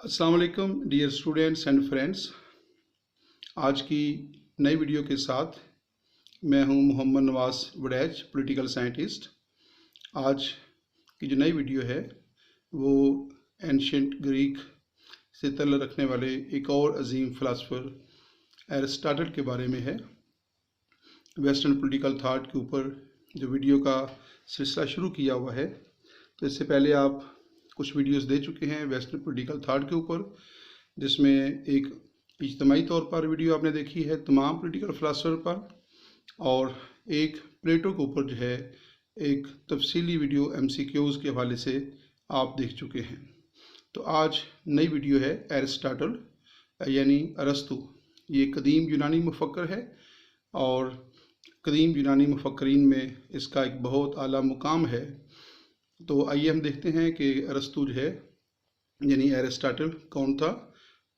अस्सलाम वालेकुम dear students and friends. आज की नई वीडियो के साथ मैं हूं मोहम्मद नवाज वड़ैच, पॉलिटिकल साइंटिस्ट। आज की जो नई वीडियो है वो एंशिएंट ग्रीक से ताल्लुक़ रखने वाले एक और अजीम फ़िलासफ़र एरिस्टोटल के बारे में है। वेस्टर्न पॉलिटिकल थाट के ऊपर जो वीडियो का सिलसिला शुरू किया हुआ है, तो इससे पहले आप कुछ वीडियोस दे चुके हैं वेस्टर्न पॉलिटिकल थाट के ऊपर, जिसमें एक इज्तिमाई तौर पर वीडियो आपने देखी है तमाम पॉलिटिकल फ़िलासफ़र पर, और एक प्लेटो के ऊपर जो है एक तफसीली वीडियो MCQs के हवाले से आप देख चुके हैं। तो आज नई वीडियो है एरिस्टोटल यानी अरस्तु। ये कदीम यूनानी मुफक्कर है और कदीम यूनानी मुफक्करीन में इसका एक बहुत आला मुकाम है। तो आइए हम देखते हैं कि अरस्तु जो है यानी एरिस्टोटल कौन था,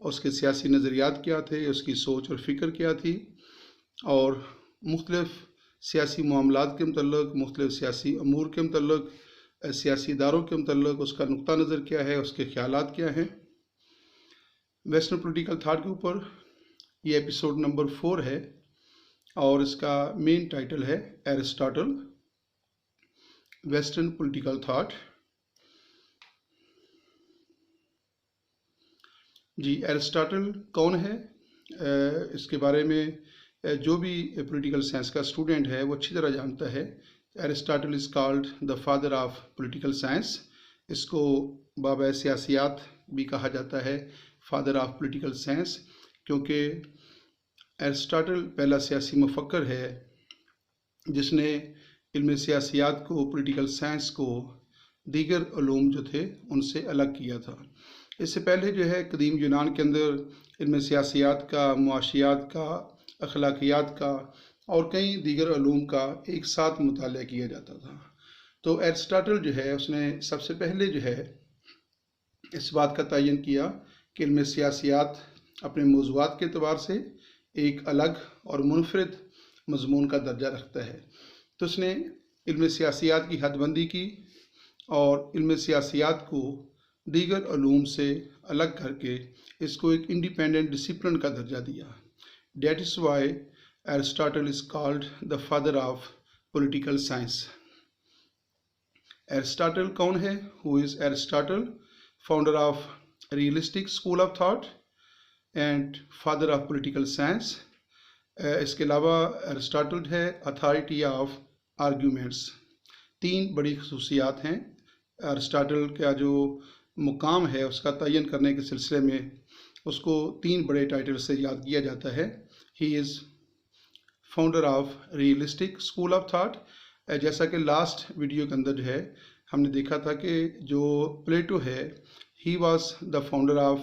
उसके सियासी नज़रियात क्या थे, उसकी सोच और फ़िक्र क्या थी, और मुख्तलिफ़ सियासी मामलात के मतलब, मुख्तलिफ़ सियासी अमूर के मतलब, सियासी इदारों के मतलब उसका नुक्ता नज़र क्या है, उसके ख्यालात क्या हैं। वेस्टर्न पॉलिटिकल थाट के ऊपर ये एपिसोड नंबर 4 है और इसका मेन टाइटल है एरिस्टोटल वेस्टर्न पॉलिटिकल थाट। जी, एरिस्टोटल कौन है, इसके बारे में जो भी पॉलिटिकल साइंस का स्टूडेंट है वो अच्छी तरह जानता है। Aristotle is called the father of political science. इसको बाबा सियासियात भी कहा जाता है, फादर ऑफ पॉलिटिकल साइंस, क्योंकि एरिस्टोटल पहला सियासी मुफक्कर है जिसने इल्म सियासियात को, पॉलिटिकल साइंस को दीगर उलूम जो थे उनसे अलग किया था। इससे पहले जो है कदीम यूनान के अंदर इल्म सियासियात का, मुआशियात का, अखलाकियात का और कई दीगर उलूम का एक साथ मुताला किया जाता था। तो एरिस्टोटल जो है उसने सबसे पहले जो है इस बात का तयन किया कि इल्म सियासियात अपने मौज़ूआत के अतबार से एक अलग और मुनफरिद मज़मून का दर्जा रखता है। तो उसने इल्म सियासियात की हदबंदी की और इल्म सियासियात को दीगर उलूम से अलग करके इसको एक इंडिपेंडेंट डिसिप्लिन का दर्जा दिया। Date is why Aristotle is called the father of political science. Aristotle कौन है? Who is Aristotle? Founder of realistic school of thought and father of political science. इसके अलावा एरिस्टोटल है अथॉरिटी ऑफ आर्ग्यूमेंट्स। तीन बड़ी खसूसियात हैं एरिस्टोटल का। जो मुकाम है उसका तयन करने के सिलसिले में उसको तीन बड़े टाइटल से याद किया जाता है। He is founder of realistic school of that. जैसा कि लास्ट वीडियो के अंदर जो है हमने देखा था कि जो प्लेटो है he was the founder of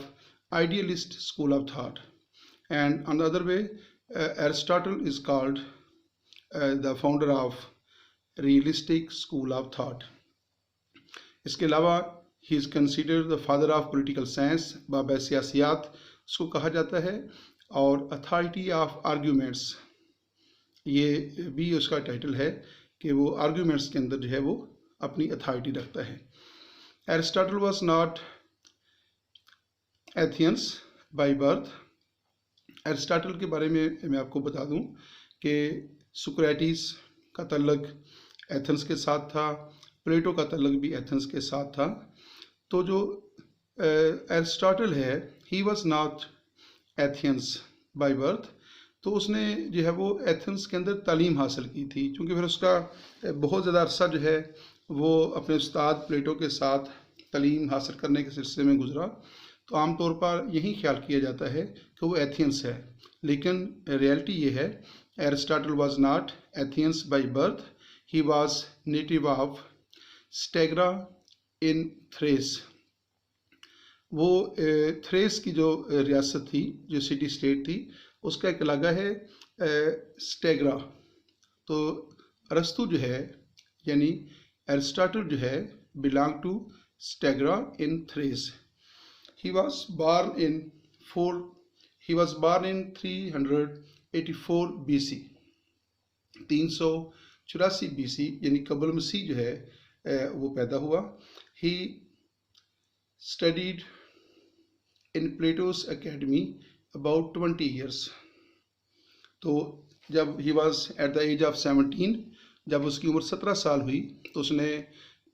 idealist school of thought, and on the other way Aristotle is called the founder of realistic school of thought. इसके अलावा he is considered the father of political science. बाबा सियासियात उसको कहा जाता है, और authority of arguments ये भी उसका टाइटल है कि वो आर्ग्यूमेंट्स के अंदर जो है वो अपनी अथॉरिटी रखता है। Aristotle was not Athenians by birth. एरिस्टोटल के बारे में मैं आपको बता दूं कि सुक्रेटिस का तल्लुक एथेंस के साथ था, प्लेटो का तल्लुक भी एथेंस के साथ था। तो जो एरिस्टोटल है he was not Athenians by birth, तो उसने जो है वो एथेंस के अंदर तालीम हासिल की थी, क्योंकि फिर उसका बहुत ज़्यादा अरसा जो है वो अपने उस्ताद प्लेटो के साथ तालीम हासिल करने के सिलसिले में गुजरा। तो आमतौर पर यही ख्याल किया जाता है कि वो एथियंस है, लेकिन रियलिटी ये है Aristotle was not Athenians by birth. He was native of Stagira in Thrace. वो थ्रेस की जो रियासत थी, जो सिटी स्टेट थी, उसका एक इलाका है स्टेग्रा। तो अरस्तु जो है यानी एरिस्टोटल जो है belong to Stagira in Thrace. He was born in 384 BC, 384 BC यानी कबल मसीह जो है वो पैदा हुआ। He studied in Plato's academy about 20 years. तो जब he was at the age of 17, जब उसकी उम्र 17 साल हुई तो उसने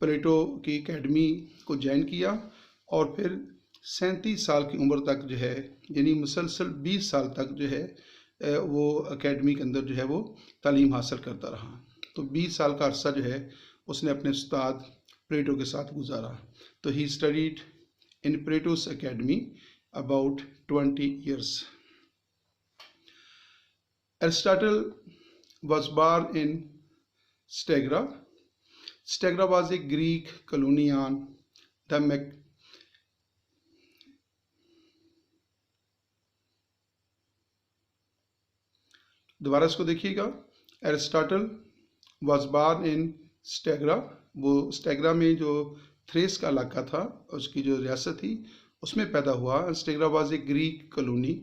प्लेटो की एकेडमी को ज्वाइन किया और फिर 37 साल की उम्र तक जो है, यानी मुसलसल 20 साल तक जो है वो एकेडमी के अंदर जो है वो तालीम हासिल करता रहा। तो 20 साल का अरसा जो है उसने अपने उस्ताद प्लेटो के साथ गुजारा। तो he studied in plateaus academy about 20 years. Aristotle was born in Stagira. Stagira was a Greek colony on the दोबारा इसको देखिएगा। एरिस्टोटल वॉज बॉर्न इन स्टेग्रा, वो स्टेग्रा में जो थ्रेस का इलाका था उसकी जो रियासत थी उसमें पैदा हुआ। स्टेग्रा वॉज ए ग्रीक कॉलोनी,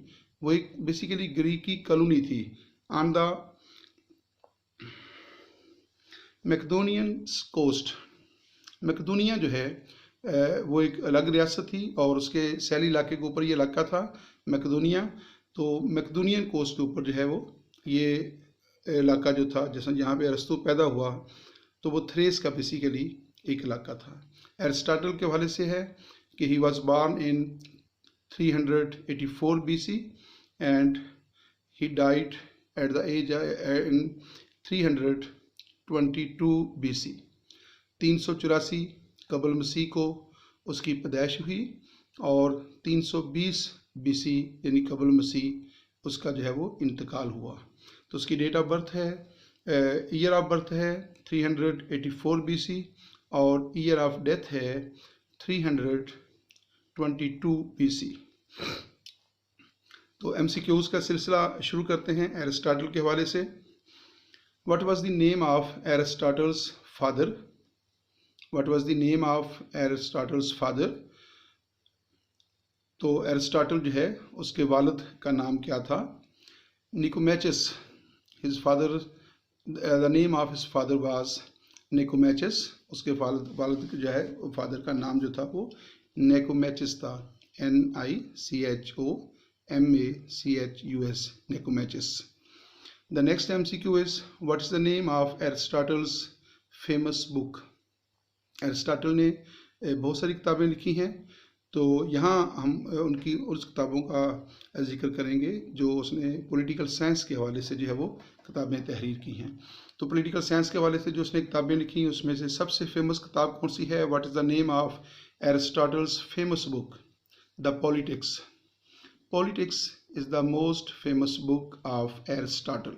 वो एक बेसिकली ग्रीक की कॉलोनी थी ऑन द मैकेडोनियन कोस्ट। मैकेडोनिया जो है वो एक अलग रियासत थी और उसके सैली इलाके के ऊपर ये इलाका था मैकेडोनिया। तो मैकेडोनियन कोस्ट के ऊपर जो है वो ये इलाका जो था, जैसा यहाँ पे अरस्तु पैदा हुआ, तो वो थ्रेस का बेसिकली एक इलाका था। एरिस्टोटल के हवाले से है कि he was born in 384 BC and he died at the age in 322 BC। 384 कबल मसीह को उसकी पैदाइश हुई और 320 BC यानी कबल मसीह उसका जो है वो इंतकाल हुआ। तो उसकी डेट ऑफ बर्थ है, ईयर ऑफ बर्थ है 384 BC और ईयर ऑफ डेथ है 322 BC। तो MCQs का सिलसिला शुरू करते हैं एरिस्टोटल के हवाले से। What was the name of Aristotle's father? What was the name of Aristotle's father? तो एरिस्टोटल जो है उसके वालिद का नाम क्या था? Nicomachus. His father, the name of his father was Nicomachus. उसके वालिद जो है फादर का नाम जो था वो निकोमेचस था, NICHOMACHUS, Nicomachus. The next MCQ is what is the name of Aristotle's famous book? Aristotle ने बहुत सारी किताबें लिखी हैं, तो यहाँ हम उनकी उस किताबों का जिक्र करेंगे जो उसने पॉलिटिकल साइंस के हवाले से जो है वो किताबें तहरीर की हैं। तो पॉलिटिकल साइंस के हवाले से जो उसने किताबें लिखी उसमें से सबसे फेमस किताब कौन सी है? What is the name of Aristotle's famous book? The politics. Politics is the most famous book of Aristotle.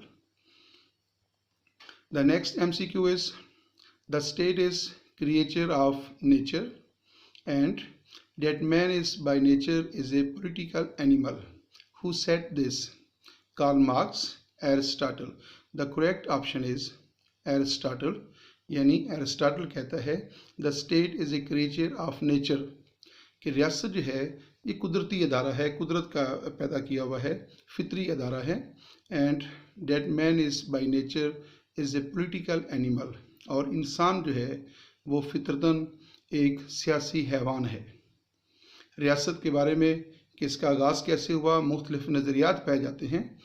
The next MCQ is the state is creature of nature and that man is by nature is a political animal. Who said this? Karl Marx, Aristotle. The correct option is Aristotle. यानी Aristotle कहता है the state is a creature of nature, कि रियासत जो है ये कुदरती अदारा है, कुदरत का पैदा किया हुआ है, फितरी अदारा है। and that man is by nature is a political animal, और इंसान जो है वो फितरतन एक सियासी हैवान है। रियासत के बारे में कि इसका आगाज़ कैसे हुआ, मुख्तलिफ नज़रियात पाए जाते हैं।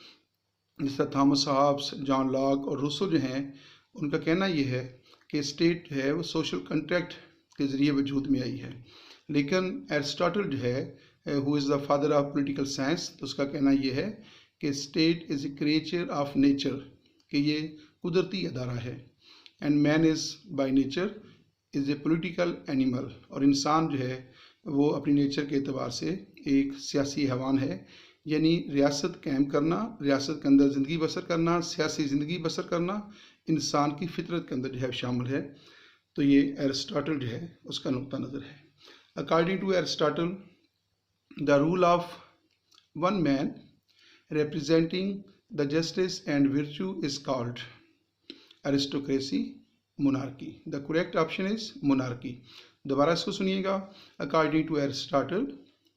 जिस तरह थॉमस हॉब्स, जॉन लॉक और रूसो जो हैं उनका कहना ये है कि स्टेट है वो सोशल कॉन्ट्रैक्ट के ज़रिए वजूद में आई है। लेकिन एरिस्टोटल जो है who is the father of political science, तो उसका कहना ये है कि state is a creature of nature, कि ये कुदरती अदारा है। And man is by nature is a political animal, और इंसान जो है वो अपनी नेचर के एतबार से एक सियासी हैवान है। यानी रियासत कायम करना, रियासत के अंदर ज़िंदगी बसर करना, सियासी ज़िंदगी बसर करना इंसान की फितरत के अंदर जो है शामिल है। तो ये एरिस्टोटल जो है उसका नुक्ता नज़र है। According to Aristotle, the rule of one man representing the justice and virtue is called aristocracy, monarchy. The correct option is monarchy. दोबारा इसको सुनिएगा। According to Aristotle,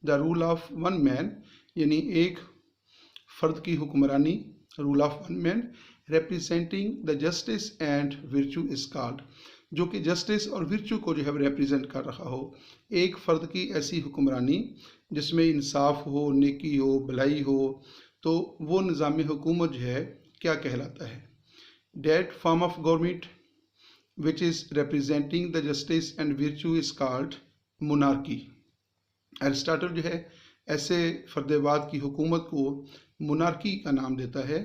the rule of one man, यानी एक फर्द की हुक्मरानी, rule of one man representing the justice and virtue is called, जो कि justice और विर्चू को जो है रिप्रेजेंट कर रहा हो। एक फ़र्द की ऐसी हुक्मरानी जिसमें इंसाफ हो, नेकी हो, भलाई हो, तो वो निज़ाम हुकूमत जो है क्या कहलाता है? That form of government which is representing the justice and virtue is called monarchy. एरिस्टाटल जो है ऐसे फर्देवाद की हुकूमत को मोनार्की का नाम देता है,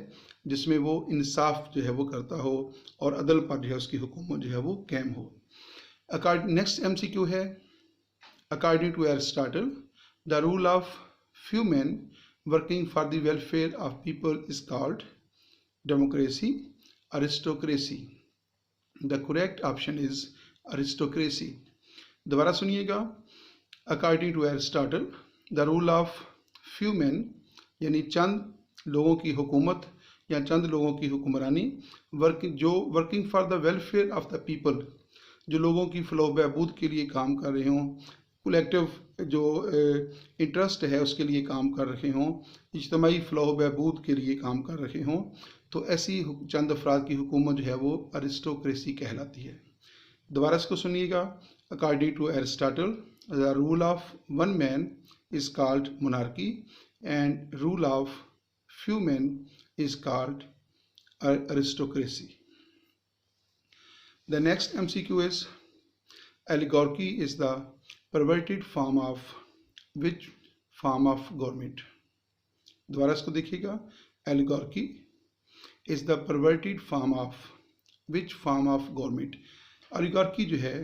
जिसमें वो इंसाफ जो है वो करता हो और अदल पर जो है उसकी हुकूमत जो है वो कायम हो। नेक्स्ट MCQ है, according to Aristotle the rule of few man working for the welfare of people is called democracy, aristocracy. The correct option is aristocracy. दोबारा सुनिएगा, according to Aristotle the rule of few man यानी चंद लोगों की हुकूमत या चंद लोगों की हुक्मरानी, working for the welfare of the people, जो लोगों की फलाह बहबूद के लिए काम कर रहे हों, कलेक्टिव जो इंटरेस्ट है उसके लिए काम कर रहे हों, इज्तमाही फलाह बहबूद के लिए काम कर रहे हों, तो ऐसी चंद अफराद की हुकूमत जो है वो अरिस्टोक्रेसी कहलाती है। दोबारा इसको सुनिएगा, according to Aristotle the rule of one man is called monarchy and rule of few men is called aristocracy. The next MCQ is oligarchy is the perverted form of which form of government? दोबारा इसको देखिएगा, oligarchy is the perverted form of which form of government? oligarchy जो है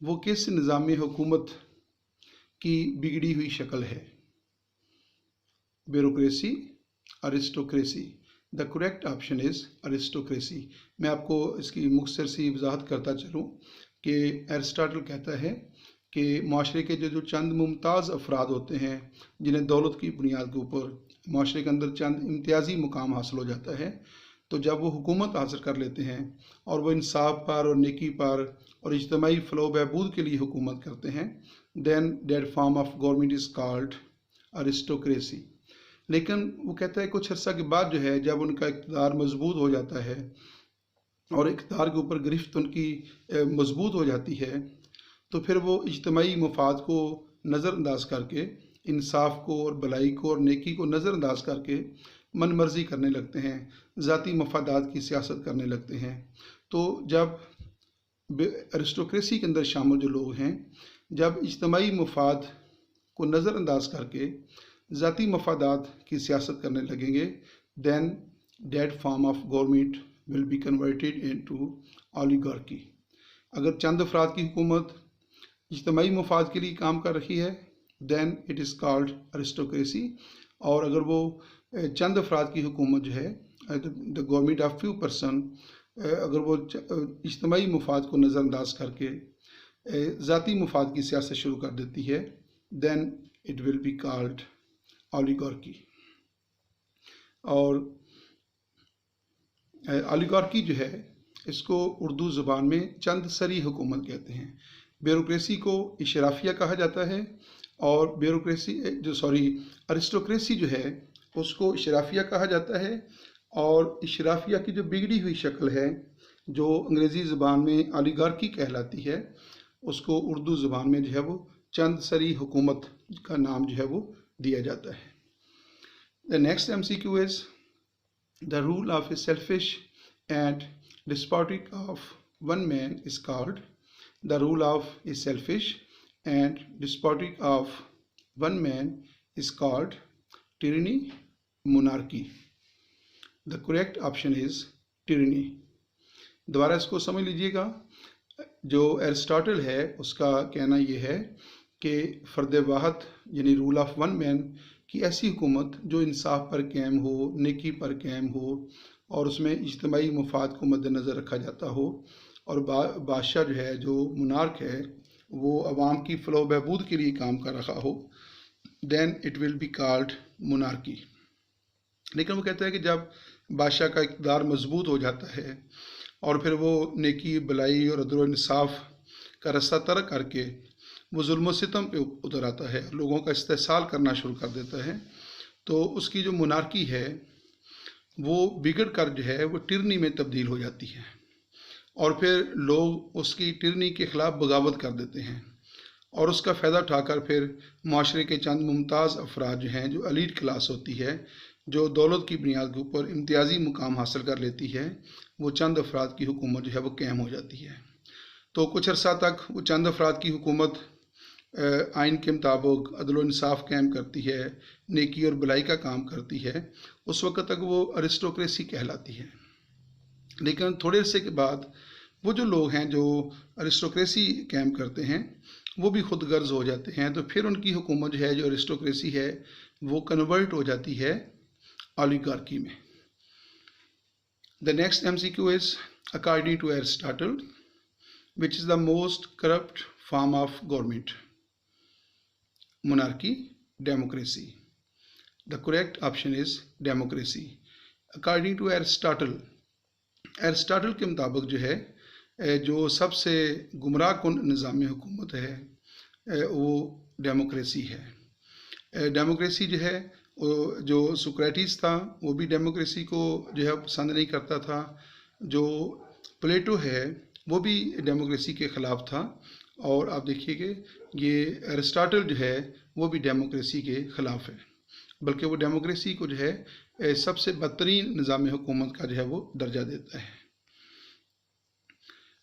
वो किस निज़ाम हुकूमत की बिगड़ी हुई शक्ल है? Bureaucracy, aristocracy. The correct option is aristocracy. मैं आपको इसकी मुख्तसर सी वजाहत करता चलूँ कि एरिस्टाटल कहता है कि माशरे के जो चंद मुमताज़ अफराद होते हैं जिन्हें दौलत की बुनियाद के ऊपर माशरे के अंदर चंद इम्तियाजी मुकाम हासिल हो जाता है, तो जब वो हुकूमत हासिल कर लेते हैं और वो इंसाफ पर और नेकी पर और इज्तमाही फलाह बहबूद के लिए हुकूमत करते हैं, then that form of government is called aristocracy. लेकिन वो कहता है कुछ अर्सा के बाद जो है जब उनका इक़्तिदार मजबूत हो जाता है और इक़्तिदार के ऊपर गिरफ्त उनकी मजबूत हो जाती है, तो फिर वो इज्तमाही मफाद को नज़रअंदाज करके, इंसाफ को और भलाई को और नेकी को नज़रअंदाज करके मन मर्जी करने लगते हैं, ज़ाती मफादात की सियासत करने लगते हैं। तो जब अरिस्टोक्रेसी के अंदर शामिल जो लोग हैं, जब इज्तमाही मफाद को नज़रअंदाज करके ज़ाती मफादात की सियासत करने लगेंगे, then that form of government will be converted into oligarchy. अगर चंद अफराद की हुकूमत इज्तमाही मफाद के लिए काम कर रही है, then it is called aristocracy. और अगर वो चंद अफराद की हुकूमत जो है, the government of few person, अगर वो इज्तमाही मफाद को नज़रअंदाज करके ज़ाती मफाद की सियासत शुरू कर देती है, then it will be called oligarchy. और ओलिगार्की जो है इसको उर्दू ज़ुबान में चंद सरी हुकूमत कहते हैं। ब्यूरोक्रेसी को इशराफिया कहा जाता है और अरिस्टोक्रेसी जो है उसको इशराफिया कहा जाता है। और इशराफिया की जो बिगड़ी हुई शक्ल है, जो अंग्रेज़ी ज़ुबान में ओलिगार्की कहलाती है, उसको उर्दू ज़ुबान में जो है वो चंद सरी हुकूमत का नाम जो है वो दिया जाता है। The next MCQ is the rule of A selfish and despotic of one man is called. The rule of A selfish and despotic of one man is called tyranny, monarchy. The correct option is tyranny. दोबारा इसको समझ लीजिएगा, जो Aristotle है उसका कहना ये है कि फ़र्द वाहद यानी रूल ऑफ वन मैन की ऐसी हुकूमत जो इंसाफ पर कायम हो, नेकी पर कायम हो और उसमें इज्तमाही मफाद को मद्देनज़र रखा जाता हो, और बादशाह जो है, जो मुनार्क है, वो अवाम की फलाह बहबूद के लिए काम कर रहा हो, then it will be called monarchy. लेकिन वो कहता है कि जब बादशाह का इक़्तिदार मजबूत हो जाता है और फिर वो नेकी, भलाई और अदल व इंसाफ का रास्ता तर्क करके वो जुल्म व सितम पे उतर आता है, लोगों का इस्तेहसाल करना शुरू कर देता है, तो उसकी जो मोनार्की है वो बिगड़ कर जो है वो टिरनी में तब्दील हो जाती है। और फिर लोग उसकी टिरनी के ख़िलाफ़ बगावत कर देते हैं और उसका फ़ायदा उठाकर फिर माशरे के चंद मुमताज़ अफराद जो हैं, जो एलीट क्लास होती है, जो दौलत की बुनियाद के ऊपर इम्तियाज़ी मुकाम हासिल कर लेती है, वो चंद अफराद की हुकूमत जो है वो कायम हो जाती है। तो कुछ अर्सा तक वो चंद अफराद की हुकूमत आइन के मुताबिक अदल व इंसाफ कायम करती है, नेकी और भलाई का काम करती है। उस वक्त तक वो अरिस्टोक्रेसी कहलाती है। लेकिन थोड़े अरसे के बाद वो जो लोग हैं जो अरिस्टोक्रेसी कायम करते हैं, वो भी खुद गर्ज हो जाते हैं। तो फिर उनकी हुकूमत जो है, जो अरिस्टोक्रेसी है, वो कन्वर्ट हो जाती है ओलिगार्की में। The next MCQ is according to Aristotle which is the most corrupt form of government? Monarchy, democracy. The correct option is democracy. According to Aristotle, Aristotle के मुताबिक जो है, जो सबसे गुमराह कुन निज़ाम हुकूमत है वो डेमोक्रेसी है। डेमोक्रेसी जो है, जो सुक्रेटिस था वो भी डेमोक्रेसी को जो है पसंद नहीं करता था। जो प्लेटो है वो भी डेमोक्रेसी के ख़िलाफ़ था। और आप देखिए कि ये एरिस्टोटल जो है वो भी डेमोक्रेसी के ख़िलाफ़ है, बल्कि वो डेमोक्रेसी को जो है सबसे बदतरीन निज़ाम हुकूमत का जो है वो दर्जा देता है।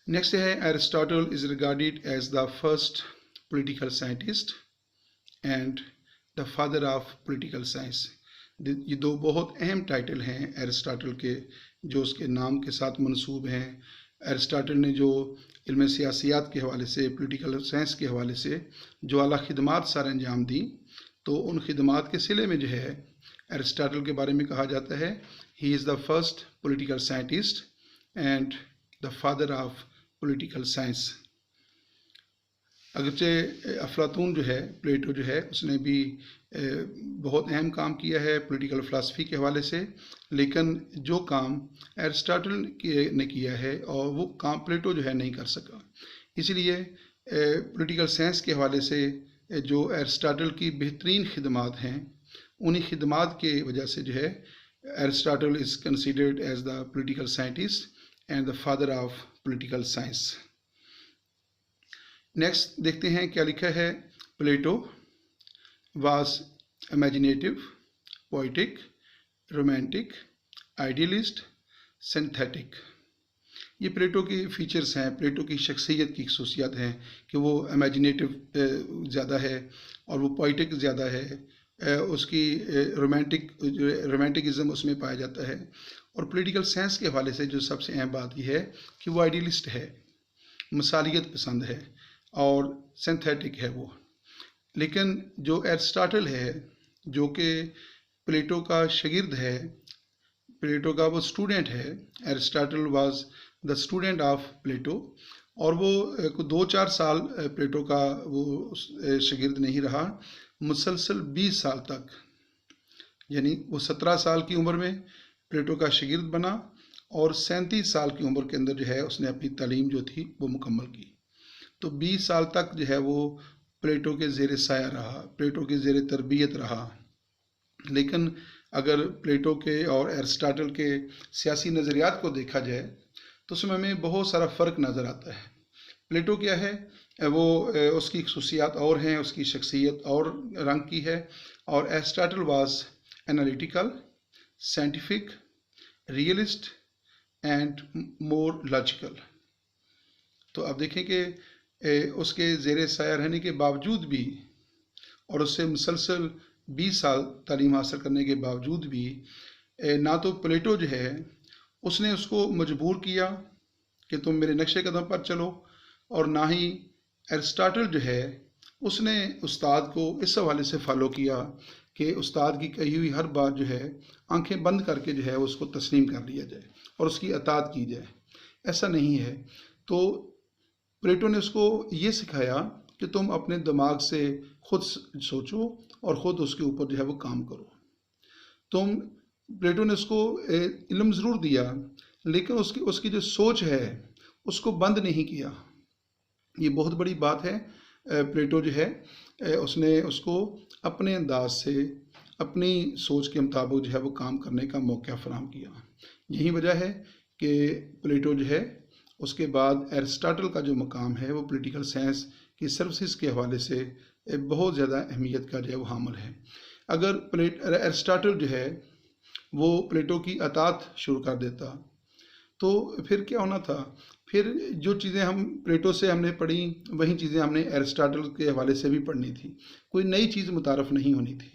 नेक्स्ट है, Aristotle is regarded as the first political scientist and the father of political science. ये दो बहुत अहम टाइटल हैं एरिस्टोटल के, जो उसके नाम के साथ मंसूब हैं। एरिस्टोटल ने जो इल्म सियासियात के हवाले से, पॉलिटिकल साइंस के हवाले से जो आला खिदमात सर अंजाम दी, तो उन खिदमात के सिले में जो है एरिस्टोटल के बारे में कहा जाता है, he is the first political scientist and the father of political science. अगरचे अफलातून जो है, प्लेटो जो है, उसने भी बहुत अहम काम किया है पॉलिटिकल फ़िलासफ़ी के हवाले से, लेकिन जो काम एरिस्टोटल ने किया है और वो काम प्लेटो जो है नहीं कर सका। इसलिए पॉलिटिकल साइंस के हवाले से जो एरिस्टोटल की बेहतरीन खिदमात हैं, उन्हीं खिदमात के वजह से जो है Aristotle is considered as the political scientist and the father of political science. Next देखते हैं क्या लिखा है। प्लेटो was imaginative, poetic, romantic, idealist, synthetic। ये प्लेटो की फ़ीचर्स हैं, प्लेटो की शख्सियत की खसूसियात हैं कि वो इमेजिनेटिव ज़्यादा है और वो पोइटिक ज़्यादा है, उसकी रोमांटिकिज़म उसमें पाया जाता है। और पॉलिटिकल साइंस के हवाले से जो सबसे अहम बात यह है कि वो आइडियलिस्ट है, मिसालियत पसंद है और सिंथेटिक है वो। लेकिन जो एरिस्टोटल है, जो कि प्लेटो का शागिर्द है, प्लेटो का वो स्टूडेंट है, Aristotle was the student of Plato, और वो 2-4 साल प्लेटो का वो शागिर्द नहीं रहा, मुसलसल 20 साल तक, यानी वो 17 साल की उम्र में प्लेटो का शागिर्द बना और 37 साल की उम्र के अंदर जो है उसने अपनी तालीम जो थी वो मुकम्मल की। तो 20 साल तक जो है वो प्लेटो के ज़ेर साया रहा, प्लेटो के ज़ेर तरबियत रहा। लेकिन अगर प्लेटो के और एरिस्टोटल के सियासी नज़रियात को देखा जाए तो उसमें हमें बहुत सारा फ़र्क नज़र आता है। प्लेटो क्या है, वो उसकी खसूसियात और हैं, उसकी शख्सियत और रंग की है, और Aristotle was analytical, scientific, realist and more logical. तो अब देखें कि उसके ज़ेर साया रहने के बावजूद भी और उससे मुसलसल 20 साल तालीम हासिल करने के बावजूद भी ना तो प्लेटो जो है उसने उसको मजबूर किया कि तुम मेरे नक्शे कदम पर चलो, और ना ही एरिस्टोटल जो है उसने उस्ताद को इस हवाले से फॉलो किया कि उस्ताद की कही हुई हर बात जो है आंखें बंद करके जो है उसको तस्लीम कर लिया जाए और उसकी अताअत की जाए। ऐसा नहीं है। तो प्लेटो ने उसको ये सिखाया कि तुम अपने दिमाग से खुद सोचो और ख़ुद उसके ऊपर जो है वो काम करो। प्लेटो ने उसको इल्म ज़रूर दिया, लेकिन उसकी जो सोच है उसको बंद नहीं किया। ये बहुत बड़ी बात है। प्लेटो जो है उसने उसको अपने अंदाज से, अपनी सोच के मुताबिक जो है वो काम करने का मौका फराहम किया। यही वजह है कि प्लेटो जो है उसके बाद एरिस्टोटल का जो मकाम है वो पॉलिटिकल साइंस की सर्विसेज के हवाले से बहुत ज़्यादा अहमियत का जो है वो हामिल है। अगर एरिस्टोटल जो है वो प्लेटो की अतात शुरू कर देता तो फिर क्या होना था, फिर जो चीज़ें हम प्लेटो से हमने पढ़ी वही चीज़ें हमने एरिस्टोटल के हवाले से भी पढ़नी थी, कोई नई चीज़ मुतारफ़ नहीं होनी थी।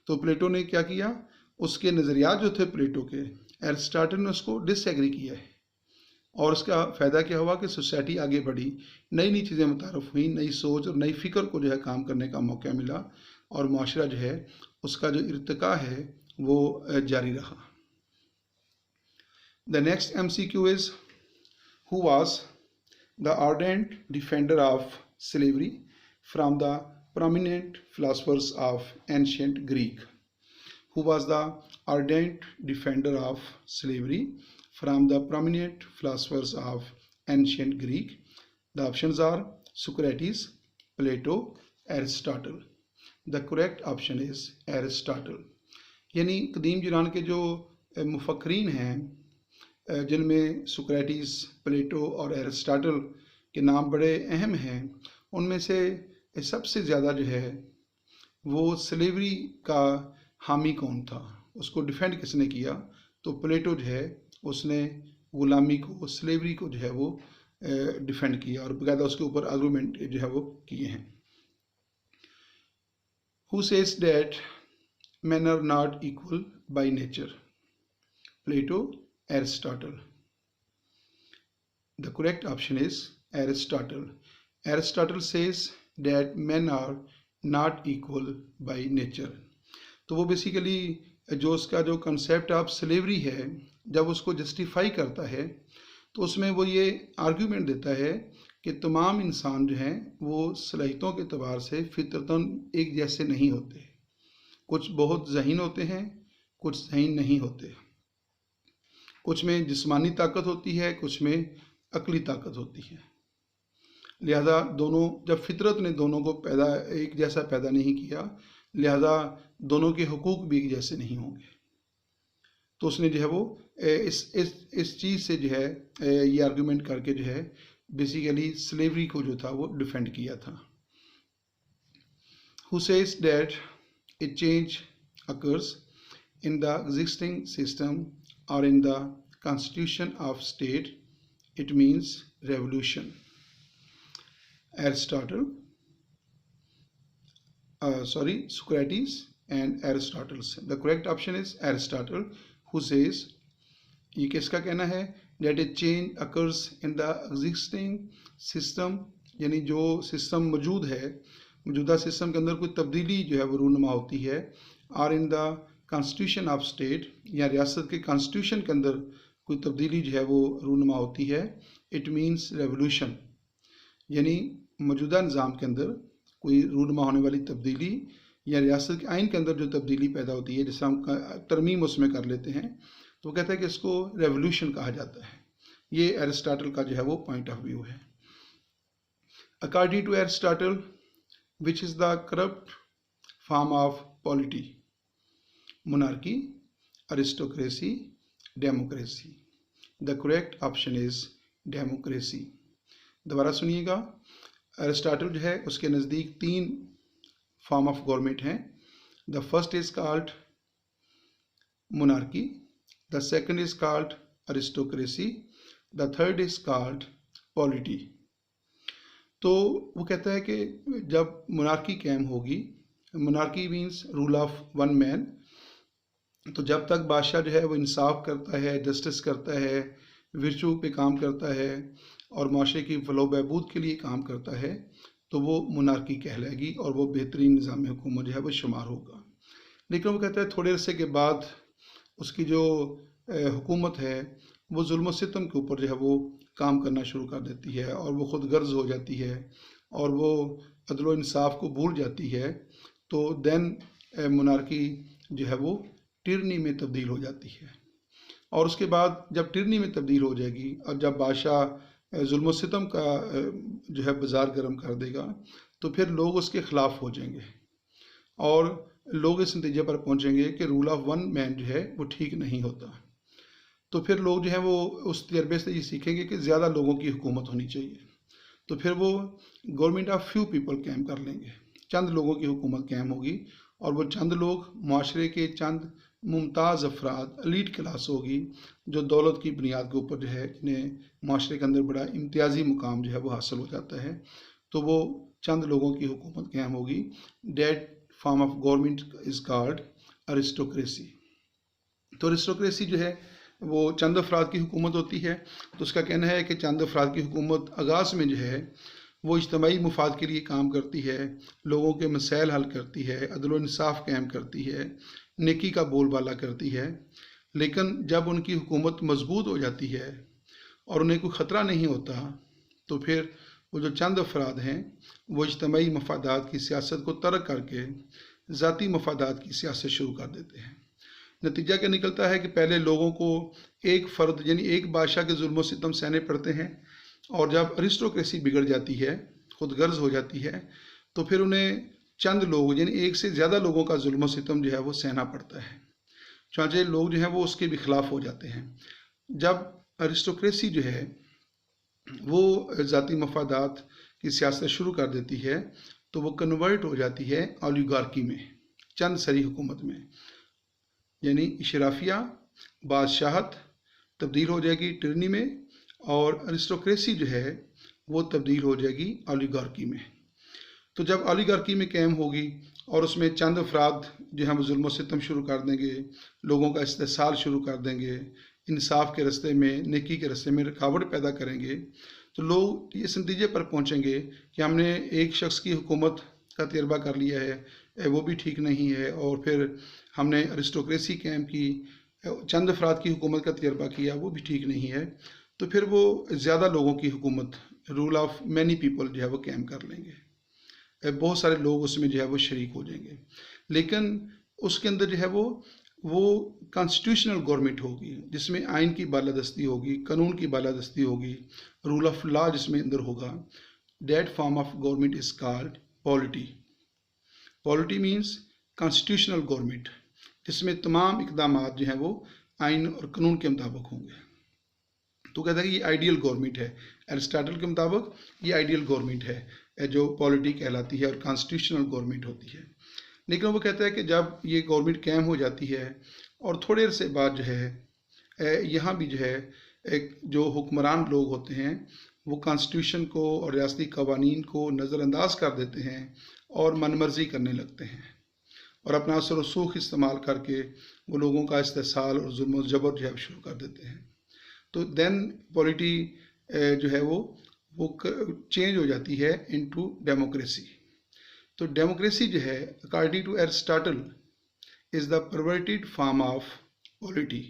तो प्लेटो ने क्या किया, उसके नज़रियात जो थे प्लेटो के, एरिस्टोटल ने उसको डिसएग्री किया है और उसका फ़ायदा क्या हुआ कि सोसाइटी आगे बढ़ी, नई नई चीज़ें मुतारफ़ हुई, नई सोच और नई फ़िक्र को जो है काम करने का मौका मिला और माशरा जो है उसका जो इर्तिका है वो जारी रहा। The next MCQ is, who was the ardent defender of slavery from the prominent philosophers of ancient Greek? Who was the ardent defender of slavery from the prominent philosophers of ancient Greek? The options are Socrates, Plato, Aristotle. The correct option is Aristotle. यानी कदीम यूनान के जो मुफक्रीन हैं जिनमें सुक्रेटिस, प्लेटो और Aristotle के नाम बड़े अहम हैं, उनमें से सबसे ज़्यादा जो है वो स्लेवरी का हामी कौन था, उसको डिफेंड किसने किया, तो प्लेटो जो है उसने गुलामी को, स्लेवरी को जो है वो डिफेंड किया और बकायदा उसके ऊपर आर्गूमेंट जो है वो किए हैं। Who says that men are not equal by nature? Plato, Aristotle. The correct option is Aristotle. Aristotle says that men are not equal by nature. तो वो बेसिकली जो उसका जो कंसेप्ट ऑफ स्लेवरी है, जब उसको जस्टिफाई करता है तो उसमें वो ये आर्ग्यूमेंट देता है कि तमाम इंसान जो हैं वो सलाहियतों के अतबार से फितरतन एक जैसे नहीं होते, कुछ बहुत ज़हीन होते हैं, कुछ ज़हीन नहीं होते, कुछ में जिस्मानी ताकत होती है, कुछ में अकली ताकत होती है। लिहाजा दोनों, जब फितरत ने दोनों को एक जैसा पैदा नहीं किया, लिहाजा दोनों के हुकूक भी एक जैसे नहीं होंगे। तो उसने जो है वो इस चीज़ से जो है ये आर्गूमेंट करके जो है बेसिकली स्लेवरी को जो था वो डिफेंड किया था। Who says that a change occurs in the existing system or in the constitution of state, it means revolution? Aristotle, Socrates and Aristotle. The correct option is Aristotle, who says, ये किसका कहना है, that a change occurs in the existing system, यानी जो system मौजूद है, मौजूदा system के अंदर कोई तब्दीली जो है वो रूनुमा होती है, और in the constitution of state, या रियासत के कॉन्स्टिट्यूशन के अंदर कोई तब्दीली जो है वो रूनुमा होती है, इट मीन्स रेवोल्यूशन, यानी मौजूदा निज़ाम के अंदर कोई रूनुमा होने वाली तब्दीली या रियासत के आइन के अंदर जो तब्दीली पैदा होती है, जिससे हम तरमीम उसमें कर लेते हैं, तो कहते हैं कि इसको रेवोल्यूशन कहा जाता है। ये एरिस्टोटल का जो है वो पॉइंट ऑफ व्यू है। According to Aristotle, which is the corrupt form of polity? Monarchy, aristocracy, democracy. The correct option is democracy. दोबारा सुनिएगा, एरिस्टोटल जो है उसके नज़दीक 3 फॉर्म ऑफ गवर्नमेंट हैं। The first is called monarchy, the second is called aristocracy, the third is called polity. तो वो कहता है कि जब मोनार्की कायम होगी, monarchy means rule of one man, तो जब तक बादशाह जो है वो इंसाफ करता है, जस्टिस करता है, विर्चू पे काम करता है और माशरे की फलो बहबूद के लिए काम करता है, तो वो मोनार्की कहलाएगी और वो बेहतरीन निज़ाम हुकूमत जो है वो शुमार होगा। लेकिन वो कहता है थोड़े अरसे के बाद उसकी जो हुकूमत है वो जुल्म सितम के ऊपर जो है वो काम करना शुरू कर देती है और वो ख़ुद गर्ज हो जाती है और वो अदल इंसाफ को भूल जाती है, तो देन मोनार्की जो है वो टिरनी में तब्दील हो जाती है। और उसके बाद जब टिरनी में तब्दील हो जाएगी और जब बादशाह जुल्म सितम का जो है बाज़ार गर्म कर देगा, तो फिर लोग उसके ख़िलाफ़ हो जाएंगे और लोग इस नतीजे पर पहुँचेंगे कि रूल ऑफ वन मैन जो है वो ठीक नहीं होता। तो फिर लोग जो है वो उस तजर्बे से ये सीखेंगे कि ज़्यादा लोगों की हुकूमत होनी चाहिए। तो फिर वो गवर्नमेंट ऑफ फ्यू पीपल कायम कर लेंगे, चंद लोगों की हुकूमत कायम होगी, और वो चंद लोग माशरे के चंद मुमताज़ अफराद, एलीट क्लास होगी, जो दौलत की बुनियाद के ऊपर जो है जिन्हें माशरे के अंदर बड़ा इम्तियाजी मुकाम जो है वो हासिल हो जाता है, तो वो चंद लोगों की हुकूमत कायम होगी। That form of government is called aristocracy. तो अरिस्टोक्रेसी जो है वो चंद अफराद की हुकूमत होती है। तो उसका कहना है कि चंद अफराद की हुकूमत आगाज़ में जो है वो इज्तमाही मुफाद के लिए काम करती है, लोगों के मसाइल हल करती है, अदल व इंसाफ कायम करती है, नेकी का बोलबाला करती है। लेकिन जब उनकी हुकूमत मजबूत हो जाती है और उन्हें कोई ख़तरा नहीं होता, तो फिर वो जो चंद अफराद हैं वो इज्तमाही मफादात की सियासत को तर्क करके ज़ाती मफादात की सियासत शुरू कर देते हैं। नतीजा क्या निकलता है कि पहले लोगों को एक फ़र्द यानी एक बादशाह के जुल्म सितम सहने पड़ते हैं, और जब अरिस्टोक्रेसी बिगड़ जाती है, खुद गर्ज हो जाती है, तो फिर उन्हें चंद लोग यानी एक से ज़्यादा लोगों का जुल्म सितम जो है वो सहना पड़ता है, चाहे लोग जो हैं वो उसके भी खिलाफ हो जाते हैं। जब अरिस्टोक्रेसी जो है वो ज़ाती मफादात की सियासत शुरू कर देती है, तो वो कन्वर्ट हो जाती है ओलिगार्की में, चंद सरी हुकूमत में, यानी इशराफिया बादशाहत तब्दील हो जाएगी टिरनी में, और अरिस्टोक्रेसी जो है वो तब्दील हो जाएगी ओलिगार्की में। तो जब ओलिगार्की में कायम होगी और उसमें चंद अफराद जो हैं वो जुल्म सितम शुरू कर देंगे, लोगों का इस्तेसाल शुरू कर देंगे, इंसाफ के रास्ते में, नेकी के रास्ते में रुकावट पैदा करेंगे, तो लोग इस नतीजे पर पहुँचेंगे कि हमने एक शख्स की हुकूमत का तजर्बा कर लिया है, वो भी ठीक नहीं है, और फिर हमने अरिस्टोक्रेसी कायम की, चंद अफराद की हुकूमत का तजर्बा किया, वो भी ठीक नहीं है, तो फिर वो ज़्यादा लोगों की हुकूमत, रूल ऑफ मैनी पीपल जो है वो कायम कर लेंगे, बहुत सारे लोग उसमें जो है वो शरीक हो जाएंगे। लेकिन उसके अंदर जो है वो कॉन्स्टिट्यूशनल गवर्नमेंट होगी, जिसमें आइन की बालादस्ती होगी, कानून की बालादस्ती होगी, रूल ऑफ लॉ जिसमें अंदर होगा। That form of government is called polity. Polity means constitutional government, जिसमें तमाम इकदाम जो हैं वो आइन और कानून के मुताबिक होंगे। तो कहता है कि ये आइडियल गवर्नमेंट है, एरिस्टोटल के मुताबिक ये आइडियल गवर्नमेंट है जो पॉलिटी कहलाती है और कॉन्स्टिट्यूशनल गवर्नमेंट होती है। लेकिन वो कहता है कि जब ये गवर्नमेंट कायम हो जाती है और थोड़े अरसे बाद जो है यहाँ भी जो है एक जो हुक्मरान लोग होते हैं वो कॉन्स्टिट्यूशन को और रियासती कवानीन को नज़रअंदाज कर देते हैं और मनमर्जी करने लगते हैं, और अपना असर रसूख इस्तेमाल करके वो लोगों का इस्तेसाल और जुल्म जबर जो है शुरू कर देते हैं। तो देन पॉलिटी जो है वो चेंज हो जाती है इनटू डेमोक्रेसी। तो डेमोक्रेसी जो है according to Aristotle is the perverted form of polity.